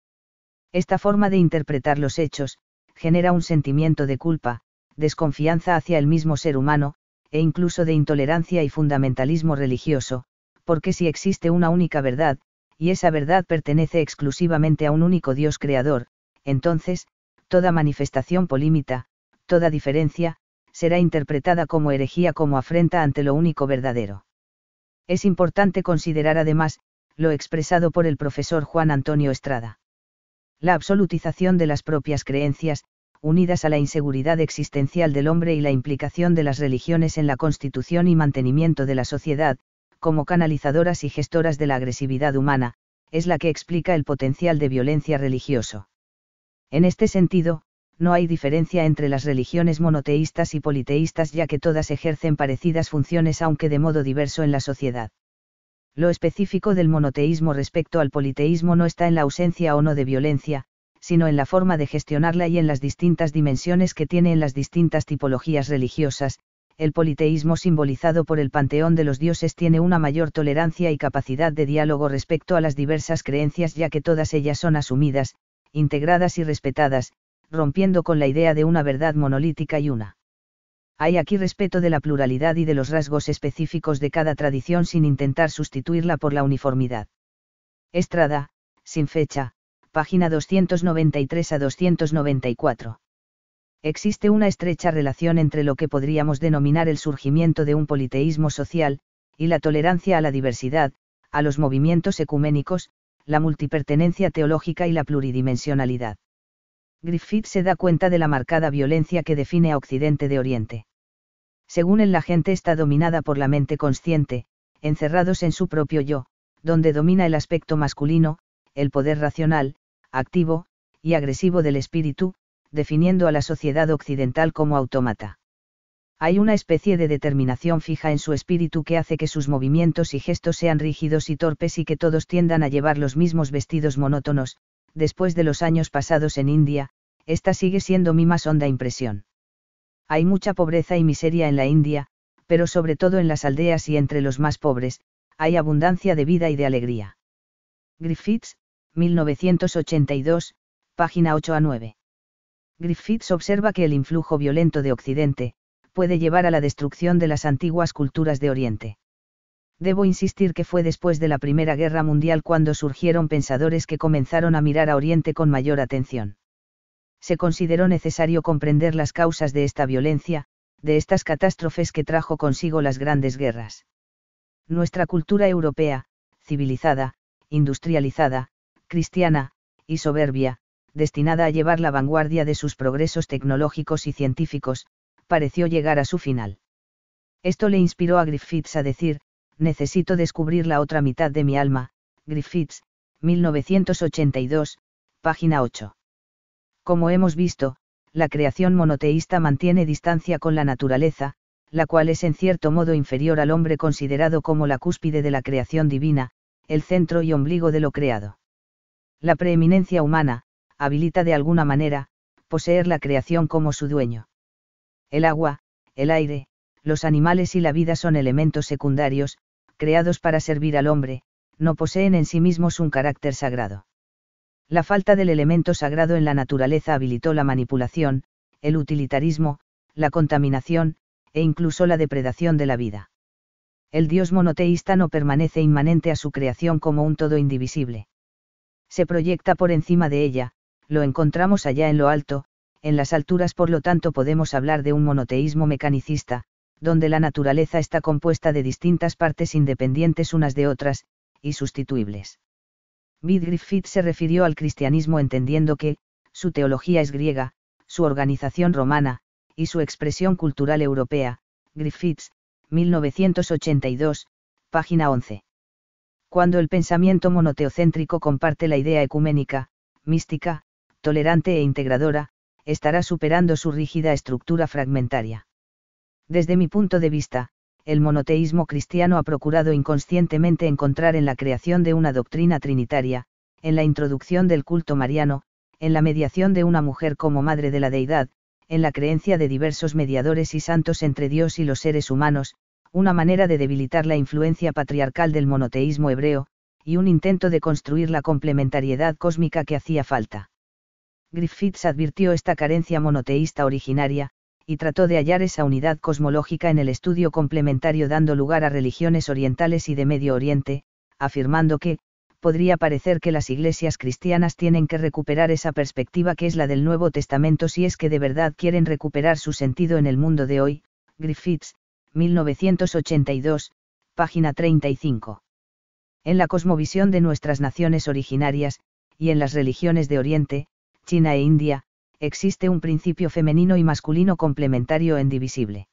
Speaker 1: Esta forma de interpretar los hechos, genera un sentimiento de culpa, desconfianza hacia el mismo ser humano, e incluso de intolerancia y fundamentalismo religioso, porque si existe una única verdad, y esa verdad pertenece exclusivamente a un único Dios creador, entonces, toda manifestación polímita, toda diferencia, será interpretada como herejía, como afrenta ante lo único verdadero. Es importante considerar además, lo expresado por el profesor Juan Antonio Estrada. La absolutización de las propias creencias, unidas a la inseguridad existencial del hombre y la implicación de las religiones en la constitución y mantenimiento de la sociedad, como canalizadoras y gestoras de la agresividad humana, es la que explica el potencial de violencia religioso. En este sentido, no hay diferencia entre las religiones monoteístas y politeístas, ya que todas ejercen parecidas funciones aunque de modo diverso en la sociedad. Lo específico del monoteísmo respecto al politeísmo no está en la ausencia o no de violencia, sino en la forma de gestionarla y en las distintas dimensiones que tiene en las distintas tipologías religiosas. El politeísmo simbolizado por el panteón de los dioses tiene una mayor tolerancia y capacidad de diálogo respecto a las diversas creencias, ya que todas ellas son asumidas, integradas y respetadas, rompiendo con la idea de una verdad monolítica y una. Hay aquí respeto de la pluralidad y de los rasgos específicos de cada tradición sin intentar sustituirla por la uniformidad. Estrada, sin fecha, página 293 a 294. Existe una estrecha relación entre lo que podríamos denominar el surgimiento de un politeísmo social, y la tolerancia a la diversidad, a los movimientos ecuménicos, la multipertenencia teológica y la pluridimensionalidad. Griffith se da cuenta de la marcada violencia que define a Occidente de Oriente. Según él, la gente está dominada por la mente consciente, encerrados en su propio yo, donde domina el aspecto masculino, el poder racional, activo, y agresivo del espíritu, definiendo a la sociedad occidental como autómata. Hay una especie de determinación fija en su espíritu que hace que sus movimientos y gestos sean rígidos y torpes y que todos tiendan a llevar los mismos vestidos monótonos. Después de los años pasados en India, esta sigue siendo mi más honda impresión. Hay mucha pobreza y miseria en la India, pero sobre todo en las aldeas y entre los más pobres, hay abundancia de vida y de alegría. Griffiths, 1982, página 8 a 9. Griffiths observa que el influjo violento de Occidente, puede llevar a la destrucción de las antiguas culturas de Oriente. Debo insistir que fue después de la Primera Guerra Mundial cuando surgieron pensadores que comenzaron a mirar a Oriente con mayor atención. Se consideró necesario comprender las causas de esta violencia, de estas catástrofes que trajo consigo las grandes guerras. Nuestra cultura europea, civilizada, industrializada, cristiana, y soberbia, destinada a llevar la vanguardia de sus progresos tecnológicos y científicos, pareció llegar a su final. Esto le inspiró a Griffiths a decir: necesito descubrir la otra mitad de mi alma. Griffiths, 1982, página 8. Como hemos visto, la creación monoteísta mantiene distancia con la naturaleza, la cual es en cierto modo inferior al hombre considerado como la cúspide de la creación divina, el centro y ombligo de lo creado. La preeminencia humana, habilita de alguna manera, poseer la creación como su dueño. El agua, el aire, los animales y la vida son elementos secundarios, creados para servir al hombre, no poseen en sí mismos un carácter sagrado. La falta del elemento sagrado en la naturaleza habilitó la manipulación, el utilitarismo, la contaminación, e incluso la depredación de la vida. El Dios monoteísta no permanece inmanente a su creación como un todo indivisible. Se proyecta por encima de ella, lo encontramos allá en lo alto, en las alturas, por lo tanto podemos hablar de un monoteísmo mecanicista, donde la naturaleza está compuesta de distintas partes independientes unas de otras, y sustituibles. Bede Griffiths se refirió al cristianismo entendiendo que, su teología es griega, su organización romana, y su expresión cultural europea. Griffiths, 1982, página 11. Cuando el pensamiento monoteocéntrico comparte la idea ecuménica, mística, tolerante e integradora, estará superando su rígida estructura fragmentaria. Desde mi punto de vista, el monoteísmo cristiano ha procurado inconscientemente encontrar en la creación de una doctrina trinitaria, en la introducción del culto mariano, en la mediación de una mujer como madre de la deidad, en la creencia de diversos mediadores y santos entre Dios y los seres humanos, una manera de debilitar la influencia patriarcal del monoteísmo hebreo, y un intento de construir la complementariedad cósmica que hacía falta. Griffiths advirtió esta carencia monoteísta originaria, y trató de hallar esa unidad cosmológica en el estudio complementario, dando lugar a religiones orientales y de Medio Oriente, afirmando que, podría parecer que las iglesias cristianas tienen que recuperar esa perspectiva que es la del Nuevo Testamento si es que de verdad quieren recuperar su sentido en el mundo de hoy. Griffiths, 1982, página 35. En la cosmovisión de nuestras naciones originarias, y en las religiones de Oriente, China e India, existe un principio femenino y masculino complementario e indivisible.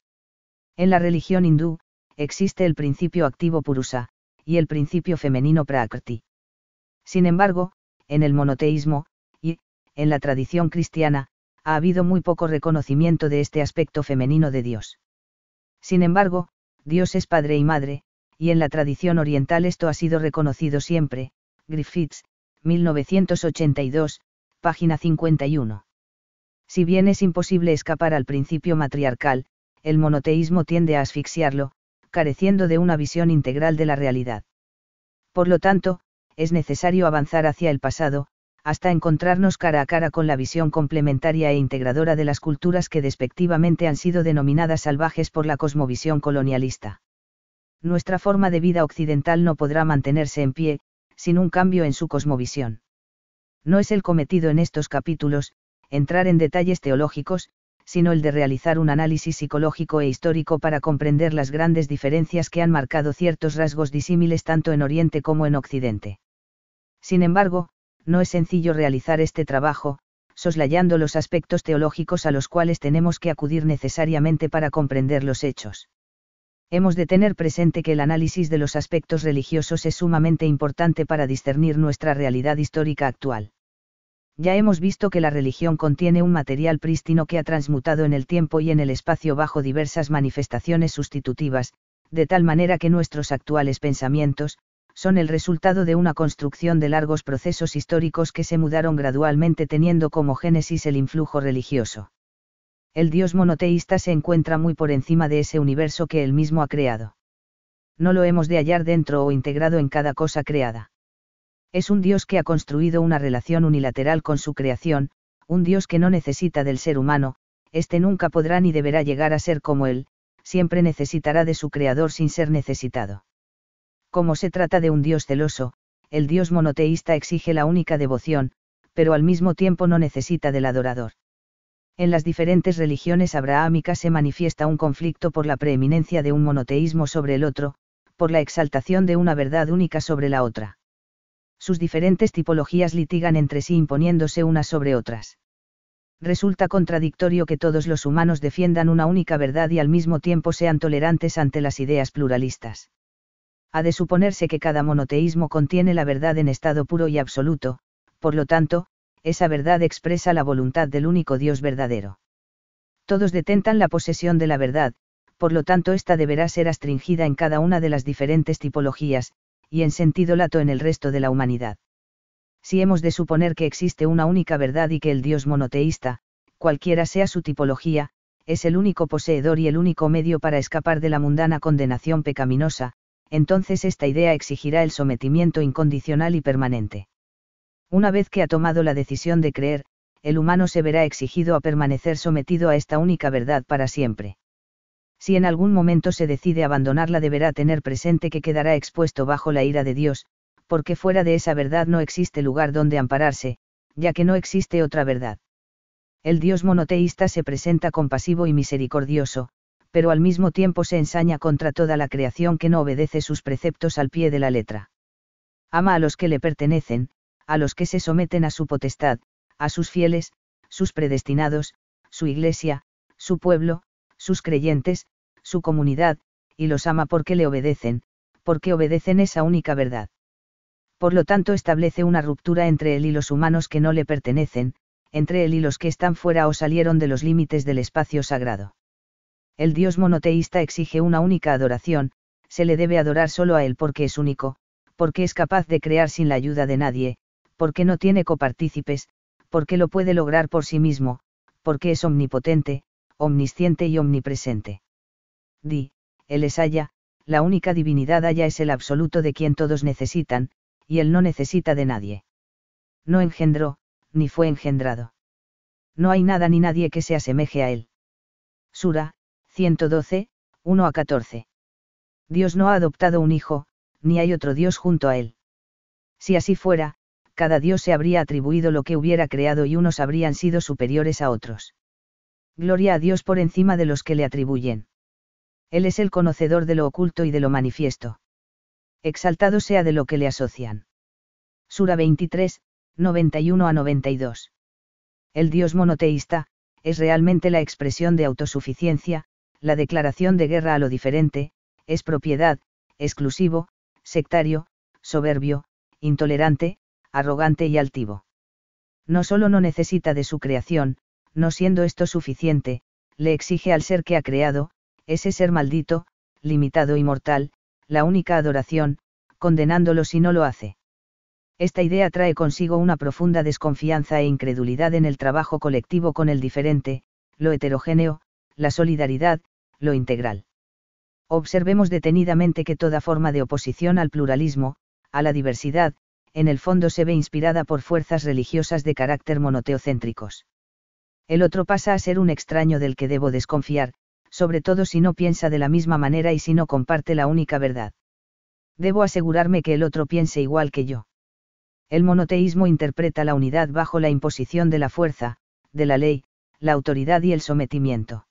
Speaker 1: En la religión hindú, existe el principio activo Purusa, y el principio femenino Prakriti. Sin embargo, en el monoteísmo, y, en la tradición cristiana, ha habido muy poco reconocimiento de este aspecto femenino de Dios. Sin embargo, Dios es padre y madre, y en la tradición oriental esto ha sido reconocido siempre. Griffiths, 1982, página 51. Si bien es imposible escapar al principio matriarcal, el monoteísmo tiende a asfixiarlo, careciendo de una visión integral de la realidad. Por lo tanto, es necesario avanzar hacia el pasado, hasta encontrarnos cara a cara con la visión complementaria e integradora de las culturas que despectivamente han sido denominadas salvajes por la cosmovisión colonialista. Nuestra forma de vida occidental no podrá mantenerse en pie, sin un cambio en su cosmovisión. No es el cometido en estos capítulos, entrar en detalles teológicos, sino el de realizar un análisis psicológico e histórico para comprender las grandes diferencias que han marcado ciertos rasgos disímiles tanto en Oriente como en Occidente. Sin embargo, no es sencillo realizar este trabajo, soslayando los aspectos teológicos a los cuales tenemos que acudir necesariamente para comprender los hechos. Hemos de tener presente que el análisis de los aspectos religiosos es sumamente importante para discernir nuestra realidad histórica actual. Ya hemos visto que la religión contiene un material prístino que ha transmutado en el tiempo y en el espacio bajo diversas manifestaciones sustitutivas, de tal manera que nuestros actuales pensamientos, son el resultado de una construcción de largos procesos históricos que se mudaron gradualmente teniendo como génesis el influjo religioso. El Dios monoteísta se encuentra muy por encima de ese universo que él mismo ha creado. No lo hemos de hallar dentro o integrado en cada cosa creada. Es un Dios que ha construido una relación unilateral con su creación, un Dios que no necesita del ser humano, éste nunca podrá ni deberá llegar a ser como él, siempre necesitará de su creador sin ser necesitado. Como se trata de un Dios celoso, el Dios monoteísta exige la única devoción, pero al mismo tiempo no necesita del adorador. En las diferentes religiones abrahámicas se manifiesta un conflicto por la preeminencia de un monoteísmo sobre el otro, por la exaltación de una verdad única sobre la otra. Sus diferentes tipologías litigan entre sí imponiéndose unas sobre otras. Resulta contradictorio que todos los humanos defiendan una única verdad y al mismo tiempo sean tolerantes ante las ideas pluralistas. Ha de suponerse que cada monoteísmo contiene la verdad en estado puro y absoluto, por lo tanto, esa verdad expresa la voluntad del único Dios verdadero. Todos detentan la posesión de la verdad, por lo tanto ésta deberá ser astringida en cada una de las diferentes tipologías, y en sentido lato en el resto de la humanidad. Si hemos de suponer que existe una única verdad y que el Dios monoteísta, cualquiera sea su tipología, es el único poseedor y el único medio para escapar de la mundana condenación pecaminosa, entonces esta idea exigirá el sometimiento incondicional y permanente. Una vez que ha tomado la decisión de creer, el humano se verá exigido a permanecer sometido a esta única verdad para siempre. Si en algún momento se decide abandonarla, deberá tener presente que quedará expuesto bajo la ira de Dios, porque fuera de esa verdad no existe lugar donde ampararse, ya que no existe otra verdad. El Dios monoteísta se presenta compasivo y misericordioso, pero al mismo tiempo se ensaña contra toda la creación que no obedece sus preceptos al pie de la letra. Ama a los que le pertenecen, a los que se someten a su potestad, a sus fieles, sus predestinados, su iglesia, su pueblo, sus creyentes, su comunidad, y los ama porque le obedecen, porque obedecen esa única verdad. Por lo tanto establece una ruptura entre él y los humanos que no le pertenecen, entre él y los que están fuera o salieron de los límites del espacio sagrado. El Dios monoteísta exige una única adoración, se le debe adorar solo a él porque es único, porque es capaz de crear sin la ayuda de nadie, porque no tiene copartícipes, porque lo puede lograr por sí mismo, porque es omnipotente, omnisciente y omnipresente. Él es Haya, la única divinidad Haya es el absoluto de quien todos necesitan, y él no necesita de nadie. No engendró, ni fue engendrado. No hay nada ni nadie que se asemeje a él. Sura 112, 1-14. Dios no ha adoptado un hijo, ni hay otro Dios junto a él. Si así fuera, cada Dios se habría atribuido lo que hubiera creado y unos habrían sido superiores a otros. Gloria a Dios por encima de los que le atribuyen. Él es el conocedor de lo oculto y de lo manifiesto. Exaltado sea de lo que le asocian. Sura 23, 91-92. El Dios monoteísta, es realmente la expresión de autosuficiencia, la declaración de guerra a lo diferente, es propiedad, exclusivo, sectario, soberbio, intolerante, arrogante y altivo. No solo no necesita de su creación, no siendo esto suficiente, le exige al ser que ha creado, ese ser maldito, limitado y mortal, la única adoración, condenándolo si no lo hace. Esta idea trae consigo una profunda desconfianza e incredulidad en el trabajo colectivo con el diferente, lo heterogéneo, la solidaridad, lo integral. Observemos detenidamente que toda forma de oposición al pluralismo, a la diversidad, en el fondo se ve inspirada por fuerzas religiosas de carácter monoteocéntricos. El otro pasa a ser un extraño del que debo desconfiar, sobre todo si no piensa de la misma manera y si no comparte la única verdad. Debo asegurarme que el otro piense igual que yo. El monoteísmo interpreta la unidad bajo la imposición de la fuerza, de la ley, la autoridad y el sometimiento.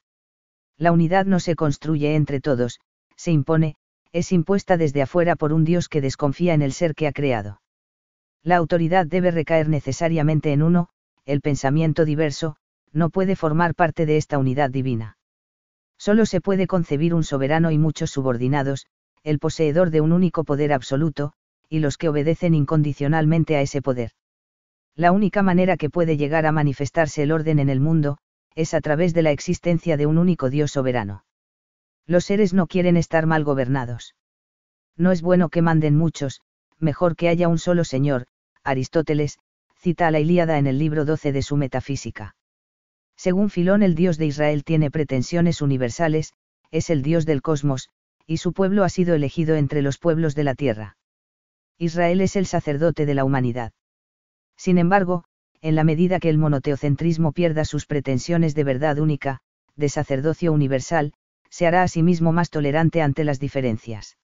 Speaker 1: La unidad no se construye entre todos, se impone, es impuesta desde afuera por un Dios que desconfía en el ser que ha creado. La autoridad debe recaer necesariamente en uno, el pensamiento diverso, no puede formar parte de esta unidad divina. Solo se puede concebir un soberano y muchos subordinados, el poseedor de un único poder absoluto, y los que obedecen incondicionalmente a ese poder. La única manera que puede llegar a manifestarse el orden en el mundo, es a través de la existencia de un único Dios soberano. Los seres no quieren estar mal gobernados. No es bueno que manden muchos, mejor que haya un solo Señor. Aristóteles, cita a la Ilíada en el libro 12 de su Metafísica. Según Filón, el Dios de Israel tiene pretensiones universales, es el Dios del cosmos, y su pueblo ha sido elegido entre los pueblos de la tierra. Israel es el sacerdote de la humanidad. Sin embargo, en la medida que el monoteocentrismo pierda sus pretensiones de verdad única, de sacerdocio universal, se hará a sí mismo más tolerante ante las diferencias.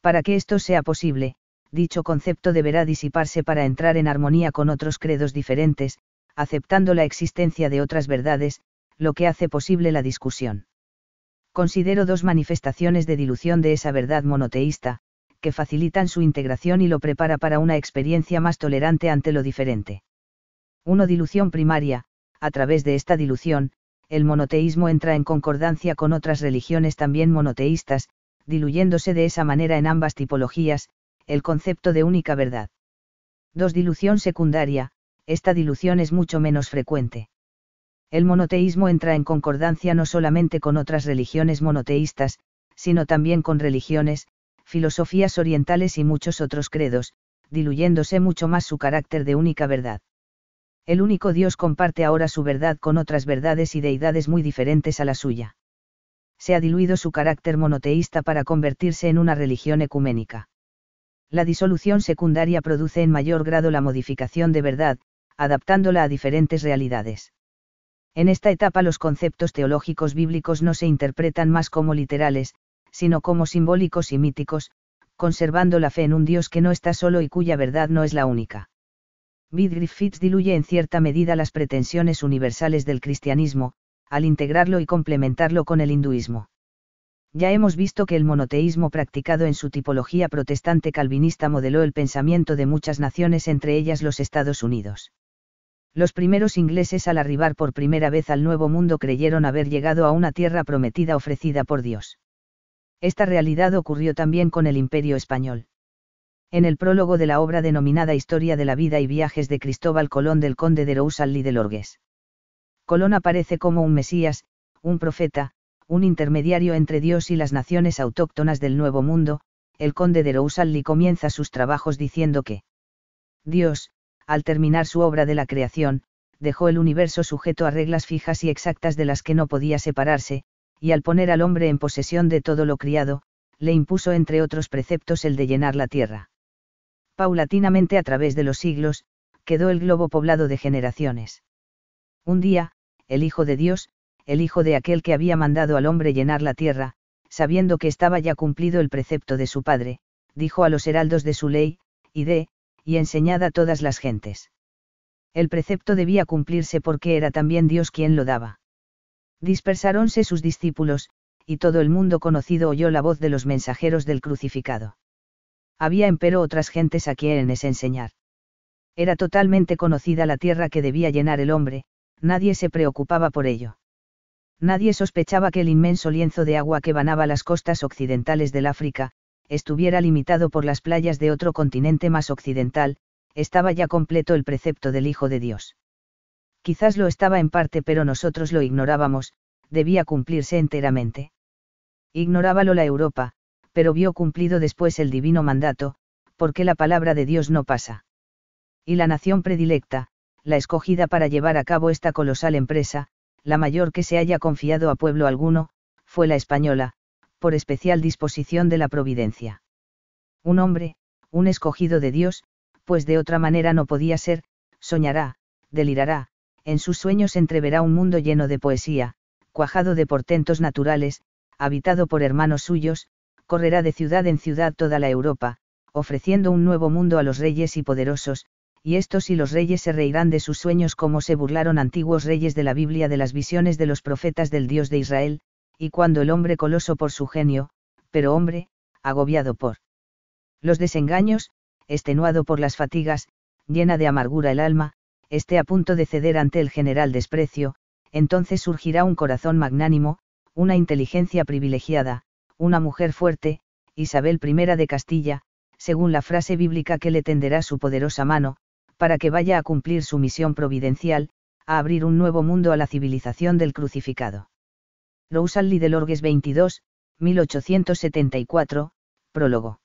Speaker 1: Para que esto sea posible, dicho concepto deberá disiparse para entrar en armonía con otros credos diferentes, aceptando la existencia de otras verdades, lo que hace posible la discusión. Considero dos manifestaciones de dilución de esa verdad monoteísta, que facilitan su integración y lo prepara para una experiencia más tolerante ante lo diferente. 1. Dilución primaria. A través de esta dilución, el monoteísmo entra en concordancia con otras religiones también monoteístas, diluyéndose de esa manera en ambas tipologías, el concepto de única verdad. 2. Dilución secundaria. Esta dilución es mucho menos frecuente. El monoteísmo entra en concordancia no solamente con otras religiones monoteístas, sino también con religiones, filosofías orientales y muchos otros credos, diluyéndose mucho más su carácter de única verdad. El único Dios comparte ahora su verdad con otras verdades y deidades muy diferentes a la suya. Se ha diluido su carácter monoteísta para convertirse en una religión ecuménica. La disolución secundaria produce en mayor grado la modificación de verdad, adaptándola a diferentes realidades. En esta etapa los conceptos teológicos bíblicos no se interpretan más como literales, sino como simbólicos y míticos, conservando la fe en un Dios que no está solo y cuya verdad no es la única. Whitgift diluye en cierta medida las pretensiones universales del cristianismo, al integrarlo y complementarlo con el hinduismo. Ya hemos visto que el monoteísmo practicado en su tipología protestante calvinista modeló el pensamiento de muchas naciones, entre ellas los Estados Unidos. Los primeros ingleses al arribar por primera vez al Nuevo Mundo creyeron haber llegado a una tierra prometida ofrecida por Dios. Esta realidad ocurrió también con el Imperio español. En el prólogo de la obra denominada Historia de la vida y viajes de Cristóbal Colón del conde de Roussel de Lorgues, Colón aparece como un Mesías, un profeta, un intermediario entre Dios y las naciones autóctonas del Nuevo Mundo. El conde de Roussel comienza sus trabajos diciendo que Dios, al terminar su obra de la creación, dejó el universo sujeto a reglas fijas y exactas de las que no podía separarse, y al poner al hombre en posesión de todo lo criado, le impuso entre otros preceptos el de llenar la tierra. Paulatinamente a través de los siglos, quedó el globo poblado de generaciones. Un día, el Hijo de Dios, el Hijo de aquel que había mandado al hombre llenar la tierra, sabiendo que estaba ya cumplido el precepto de su Padre, dijo a los heraldos de su ley, id, y enseñad a todas las gentes. El precepto debía cumplirse porque era también Dios quien lo daba. Dispersáronse sus discípulos, y todo el mundo conocido oyó la voz de los mensajeros del crucificado. Había empero otras gentes a quienes enseñar. Era totalmente conocida la tierra que debía llenar el hombre, nadie se preocupaba por ello. Nadie sospechaba que el inmenso lienzo de agua que banaba las costas occidentales del África, estuviera limitado por las playas de otro continente más occidental. Estaba ya completo el precepto del Hijo de Dios. Quizás lo estaba en parte, pero nosotros lo ignorábamos, debía cumplirse enteramente. Ignorábalo la Europa, pero vio cumplido después el divino mandato, porque la palabra de Dios no pasa. Y la nación predilecta, la escogida para llevar a cabo esta colosal empresa, la mayor que se haya confiado a pueblo alguno, fue la española, por especial disposición de la providencia. Un hombre, un escogido de Dios, pues de otra manera no podía ser, soñará, delirará, en sus sueños entreverá un mundo lleno de poesía, cuajado de portentos naturales, habitado por hermanos suyos, correrá de ciudad en ciudad toda la Europa, ofreciendo un nuevo mundo a los reyes y poderosos, y estos y los reyes se reirán de sus sueños como se burlaron antiguos reyes de la Biblia de las visiones de los profetas del Dios de Israel, y cuando el hombre coloso por su genio, pero hombre, agobiado por los desengaños, extenuado por las fatigas, llena de amargura el alma, esté a punto de ceder ante el general desprecio, entonces surgirá un corazón magnánimo, una inteligencia privilegiada, una mujer fuerte, Isabel I de Castilla, según la frase bíblica que le tenderá su poderosa mano, para que vaya a cumplir su misión providencial, a abrir un nuevo mundo a la civilización del crucificado. Roussel de Lorgues 22, 1874, prólogo.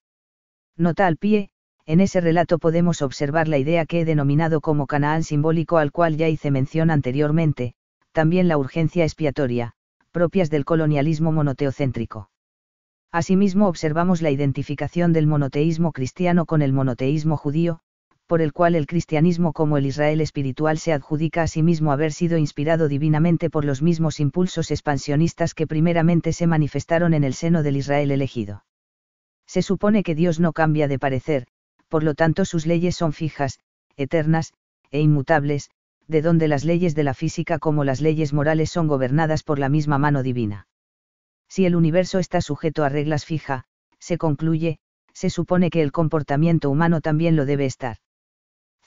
Speaker 1: Nota al pie, en ese relato podemos observar la idea que he denominado como Canaán simbólico al cual ya hice mención anteriormente, también la urgencia expiatoria, propias del colonialismo monoteocéntrico. Asimismo observamos la identificación del monoteísmo cristiano con el monoteísmo judío, por el cual el cristianismo como el Israel espiritual se adjudica a sí mismo haber sido inspirado divinamente por los mismos impulsos expansionistas que primeramente se manifestaron en el seno del Israel elegido. Se supone que Dios no cambia de parecer, por lo tanto sus leyes son fijas, eternas, e inmutables, de donde las leyes de la física como las leyes morales son gobernadas por la misma mano divina. Si el universo está sujeto a reglas fijas, se concluye, se supone que el comportamiento humano también lo debe estar.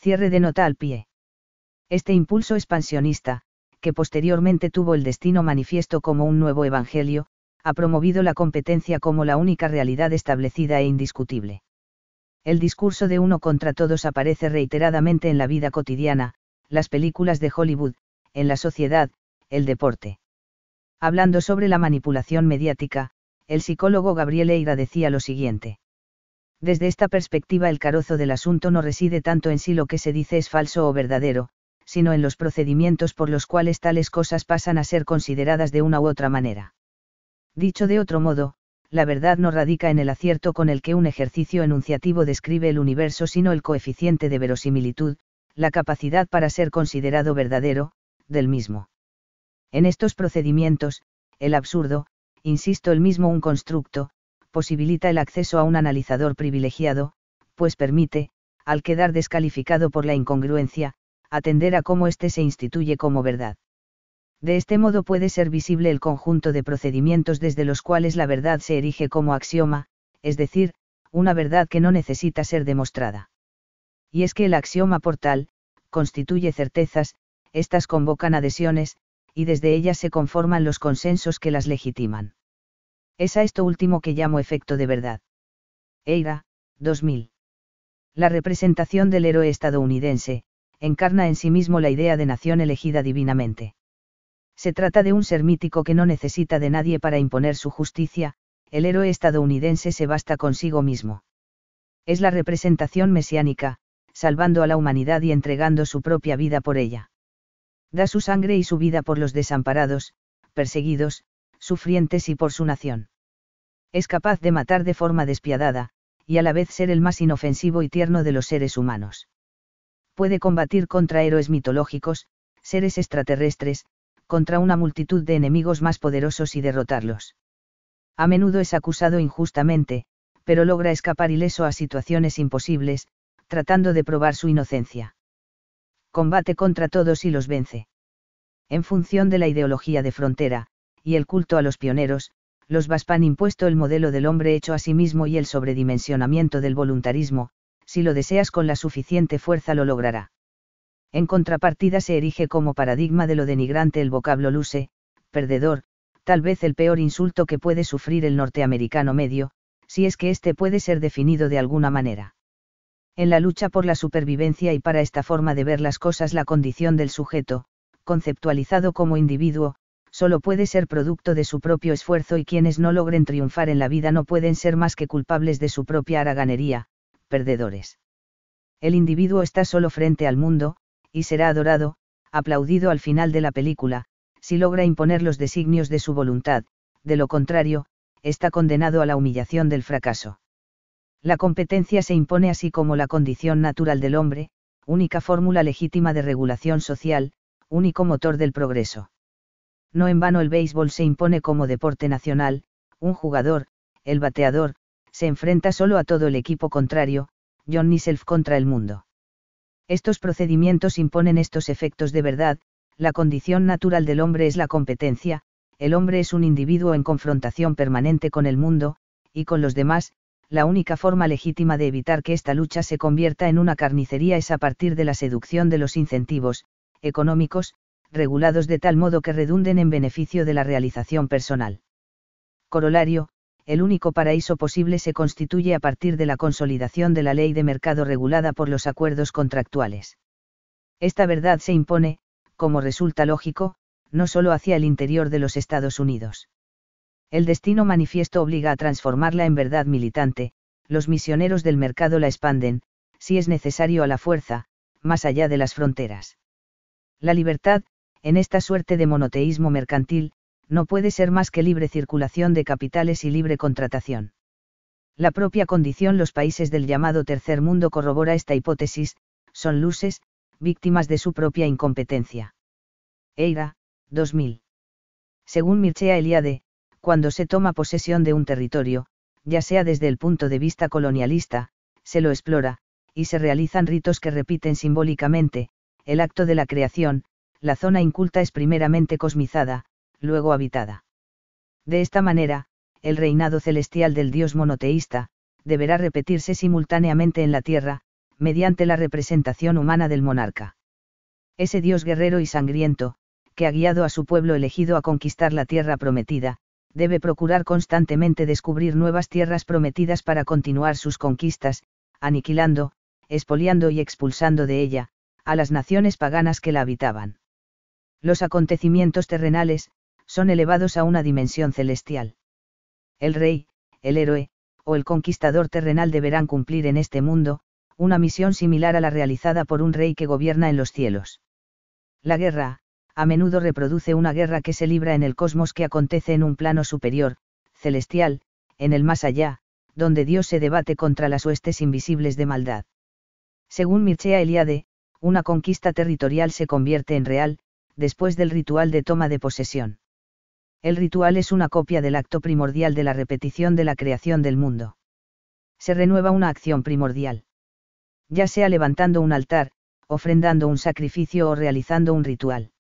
Speaker 1: Cierre de nota al pie. Este impulso expansionista, que posteriormente tuvo el destino manifiesto como un nuevo evangelio, ha promovido la competencia como la única realidad establecida e indiscutible. El discurso de uno contra todos aparece reiteradamente en la vida cotidiana, las películas de Hollywood, en la sociedad, el deporte. Hablando sobre la manipulación mediática, el psicólogo Gabriel Eira decía lo siguiente. Desde esta perspectiva el carozo del asunto no reside tanto en si lo que se dice es falso o verdadero, sino en los procedimientos por los cuales tales cosas pasan a ser consideradas de una u otra manera. Dicho de otro modo, la verdad no radica en el acierto con el que un ejercicio enunciativo describe el universo, sino el coeficiente de verosimilitud, la capacidad para ser considerado verdadero, del mismo. En estos procedimientos, el absurdo, insisto, el mismo un constructo, posibilita el acceso a un analizador privilegiado, pues permite, al quedar descalificado por la incongruencia, atender a cómo éste se instituye como verdad. De este modo puede ser visible el conjunto de procedimientos desde los cuales la verdad se erige como axioma, es decir, una verdad que no necesita ser demostrada. Y es que el axioma por tal, constituye certezas, éstas convocan adhesiones, y desde ellas se conforman los consensos que las legitiman. Es a esto último que llamo efecto de verdad. Eira, 2000. La representación del héroe estadounidense, encarna en sí mismo la idea de nación elegida divinamente. Se trata de un ser mítico que no necesita de nadie para imponer su justicia, el héroe estadounidense se basta consigo mismo. Es la representación mesiánica, salvando a la humanidad y entregando su propia vida por ella. Da su sangre y su vida por los desamparados, perseguidos, sufrientes y por su nación. Es capaz de matar de forma despiadada, y a la vez ser el más inofensivo y tierno de los seres humanos. Puede combatir contra héroes mitológicos, seres extraterrestres, contra una multitud de enemigos más poderosos y derrotarlos. A menudo es acusado injustamente, pero logra escapar ileso a situaciones imposibles, tratando de probar su inocencia. Combate contra todos y los vence. En función de la ideología de frontera, y el culto a los pioneros, los Basp han impuesto el modelo del hombre hecho a sí mismo y el sobredimensionamiento del voluntarismo, si lo deseas con la suficiente fuerza lo logrará. En contrapartida se erige como paradigma de lo denigrante el vocablo loser, perdedor, tal vez el peor insulto que puede sufrir el norteamericano medio, si es que éste puede ser definido de alguna manera. En la lucha por la supervivencia y para esta forma de ver las cosas, la condición del sujeto, conceptualizado como individuo, solo puede ser producto de su propio esfuerzo, y quienes no logren triunfar en la vida no pueden ser más que culpables de su propia haraganería, perdedores. El individuo está solo frente al mundo, y será adorado, aplaudido al final de la película, si logra imponer los designios de su voluntad, de lo contrario, está condenado a la humillación del fracaso. La competencia se impone así como la condición natural del hombre, única fórmula legítima de regulación social, único motor del progreso. No en vano el béisbol se impone como deporte nacional, un jugador, el bateador, se enfrenta solo a todo el equipo contrario, John Nisself contra el mundo. Estos procedimientos imponen estos efectos de verdad, la condición natural del hombre es la competencia, el hombre es un individuo en confrontación permanente con el mundo, y con los demás, la única forma legítima de evitar que esta lucha se convierta en una carnicería es a partir de la seducción de los incentivos, económicos, regulados de tal modo que redunden en beneficio de la realización personal. Corolario, el único paraíso posible se constituye a partir de la consolidación de la ley de mercado regulada por los acuerdos contractuales. Esta verdad se impone, como resulta lógico, no solo hacia el interior de los Estados Unidos. El destino manifiesto obliga a transformarla en verdad militante, los misioneros del mercado la expanden, si es necesario a la fuerza, más allá de las fronteras. La libertad, en esta suerte de monoteísmo mercantil, no puede ser más que libre circulación de capitales y libre contratación. La propia condición los países del llamado tercer mundo corrobora esta hipótesis, son luses, víctimas de su propia incompetencia. Eira, 2000. Según Mircea Eliade, cuando se toma posesión de un territorio, ya sea desde el punto de vista colonialista, se lo explora, y se realizan ritos que repiten simbólicamente, el acto de la creación, la zona inculta es primeramente cosmizada, luego habitada. De esta manera, el reinado celestial del Dios monoteísta, deberá repetirse simultáneamente en la tierra, mediante la representación humana del monarca. Ese Dios guerrero y sangriento, que ha guiado a su pueblo elegido a conquistar la tierra prometida, debe procurar constantemente descubrir nuevas tierras prometidas para continuar sus conquistas, aniquilando, expoliando y expulsando de ella, a las naciones paganas que la habitaban. Los acontecimientos terrenales, son elevados a una dimensión celestial. El rey, el héroe, o el conquistador terrenal deberán cumplir en este mundo, una misión similar a la realizada por un rey que gobierna en los cielos. La guerra, a menudo reproduce una guerra que se libra en el cosmos que acontece en un plano superior, celestial, en el más allá, donde Dios se debate contra las huestes invisibles de maldad. Según Mircea Eliade, una conquista territorial se convierte en real, después del ritual de toma de posesión. El ritual es una copia del acto primordial de la repetición de la creación del mundo. Se renueva una acción primordial. Ya sea levantando un altar, ofrendando un sacrificio o realizando un ritual.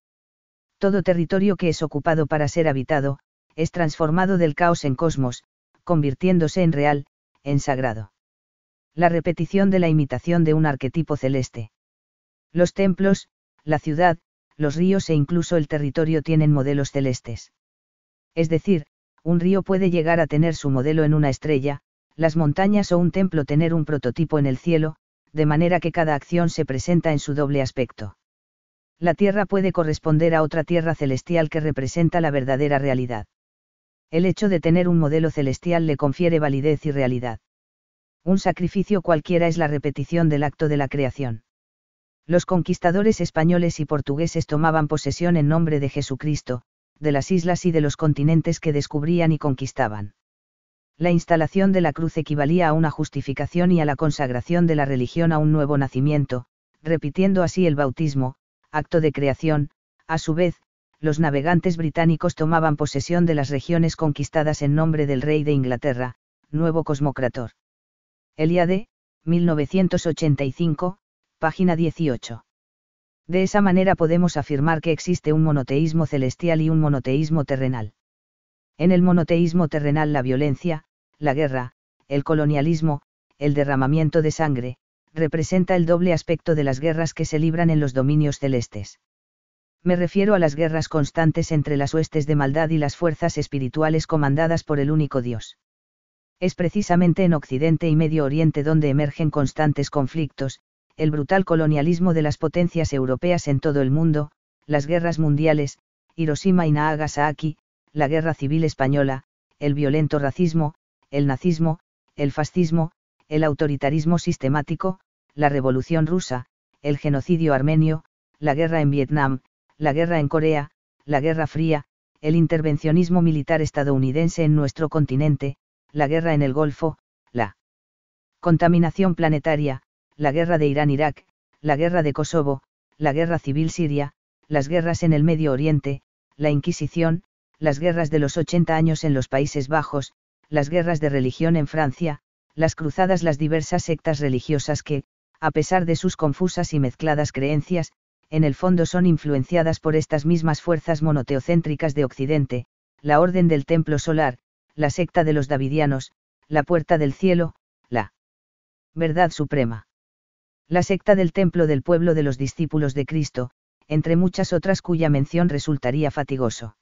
Speaker 1: Todo territorio que es ocupado para ser habitado, es transformado del caos en cosmos, convirtiéndose en real, en sagrado. La repetición de la imitación de un arquetipo celeste. Los templos, la ciudad, los ríos e incluso el territorio tienen modelos celestes. Es decir, un río puede llegar a tener su modelo en una estrella, las montañas o un templo tener un prototipo en el cielo, de manera que cada acción se presenta en su doble aspecto. La tierra puede corresponder a otra tierra celestial que representa la verdadera realidad. El hecho de tener un modelo celestial le confiere validez y realidad. Un sacrificio cualquiera es la repetición del acto de la creación. Los conquistadores españoles y portugueses tomaban posesión en nombre de Jesucristo, de las islas y de los continentes que descubrían y conquistaban. La instalación de la cruz equivalía a una justificación y a la consagración de la religión a un nuevo nacimiento, repitiendo así el bautismo, acto de creación. A su vez, los navegantes británicos tomaban posesión de las regiones conquistadas en nombre del rey de Inglaterra, nuevo cosmocrator. Eliade, 1985, página 18. De esa manera podemos afirmar que existe un monoteísmo celestial y un monoteísmo terrenal. En el monoteísmo terrenal la violencia, la guerra, el colonialismo, el derramamiento de sangre, representa el doble aspecto de las guerras que se libran en los dominios celestes. Me refiero a las guerras constantes entre las huestes de maldad y las fuerzas espirituales comandadas por el único Dios. Es precisamente en Occidente y Medio Oriente donde emergen constantes conflictos, el brutal colonialismo de las potencias europeas en todo el mundo, las guerras mundiales, Hiroshima y Nagasaki, la guerra civil española, el violento racismo, el nazismo, el fascismo, el autoritarismo sistemático, la revolución rusa, el genocidio armenio, la guerra en Vietnam, la guerra en Corea, la Guerra Fría, el intervencionismo militar estadounidense en nuestro continente, la guerra en el Golfo, la contaminación planetaria, la guerra de Irán-Irak, la guerra de Kosovo, la guerra civil siria, las guerras en el Medio Oriente, la Inquisición, las guerras de los 80 años en los Países Bajos, las guerras de religión en Francia, las cruzadas, las diversas sectas religiosas que, a pesar de sus confusas y mezcladas creencias, en el fondo son influenciadas por estas mismas fuerzas monoteocéntricas de Occidente, la Orden del Templo Solar, la secta de los Davidianos, la Puerta del Cielo, la Verdad Suprema. La secta del Templo del Pueblo de los Discípulos de Cristo, entre muchas otras cuya mención resultaría fatigoso.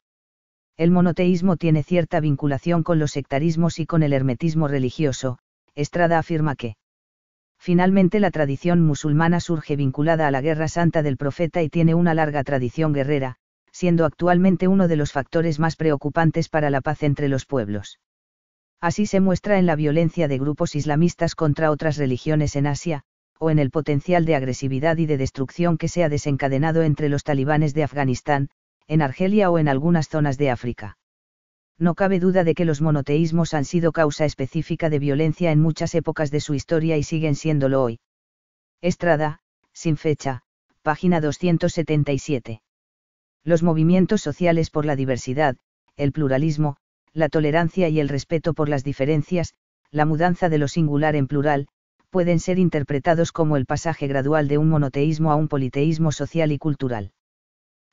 Speaker 1: El monoteísmo tiene cierta vinculación con los sectarismos y con el hermetismo religioso. Estrada afirma que finalmente la tradición musulmana surge vinculada a la Guerra Santa del Profeta y tiene una larga tradición guerrera, siendo actualmente uno de los factores más preocupantes para la paz entre los pueblos. Así se muestra en la violencia de grupos islamistas contra otras religiones en Asia, o en el potencial de agresividad y de destrucción que se ha desencadenado entre los talibanes de Afganistán, en Argelia o en algunas zonas de África. No cabe duda de que los monoteísmos han sido causa específica de violencia en muchas épocas de su historia y siguen siéndolo hoy. Estrada, sin fecha, página 277. Los movimientos sociales por la diversidad, el pluralismo, la tolerancia y el respeto por las diferencias, la mudanza de lo singular en plural, pueden ser interpretados como el pasaje gradual de un monoteísmo a un politeísmo social y cultural.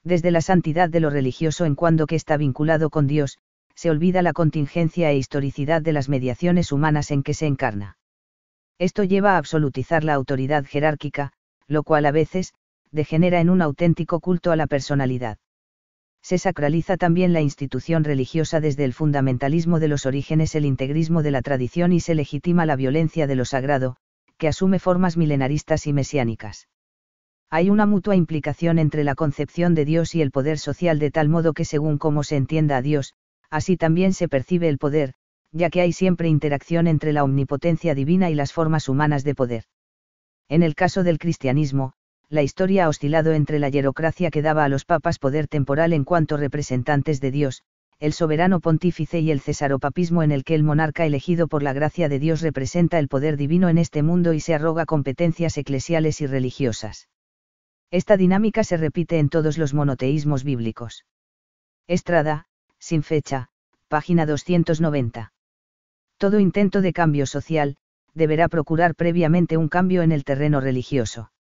Speaker 1: Desde la santidad de lo religioso en cuando que está vinculado con Dios, se olvida la contingencia e historicidad de las mediaciones humanas en que se encarna. Esto lleva a absolutizar la autoridad jerárquica, lo cual a veces, degenera en un auténtico culto a la personalidad. Se sacraliza también la institución religiosa desde el fundamentalismo de los orígenes, el integrismo de la tradición y se legitima la violencia de lo sagrado, que asume formas milenaristas y mesiánicas. Hay una mutua implicación entre la concepción de Dios y el poder social de tal modo que según cómo se entienda a Dios, así también se percibe el poder, ya que hay siempre interacción entre la omnipotencia divina y las formas humanas de poder. En el caso del cristianismo, la historia ha oscilado entre la hierocracia que daba a los papas poder temporal en cuanto representantes de Dios, el soberano pontífice, y el cesaropapismo en el que el monarca elegido por la gracia de Dios representa el poder divino en este mundo y se arroga competencias eclesiales y religiosas. Esta dinámica se repite en todos los monoteísmos bíblicos. Estrada, sin fecha, página 290. Todo intento de cambio social, deberá procurar previamente un cambio en el terreno religioso.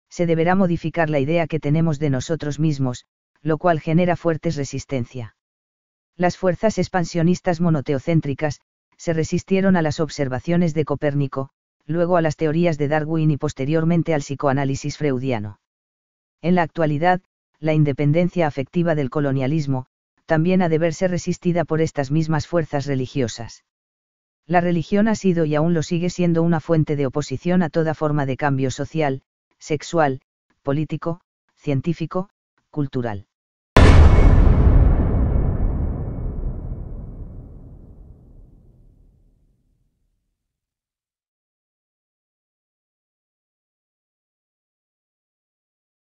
Speaker 1: Se deberá modificar la idea que tenemos de nosotros mismos, lo cual genera fuertes resistencia. Las fuerzas expansionistas monoteocéntricas se resistieron a las observaciones de Copérnico, luego a las teorías de Darwin y posteriormente al psicoanálisis freudiano. En la actualidad, la independencia afectiva del colonialismo también ha de verse resistida por estas mismas fuerzas religiosas. La religión ha sido y aún lo sigue siendo una fuente de oposición a toda forma de cambio social, sexual, político, científico, cultural.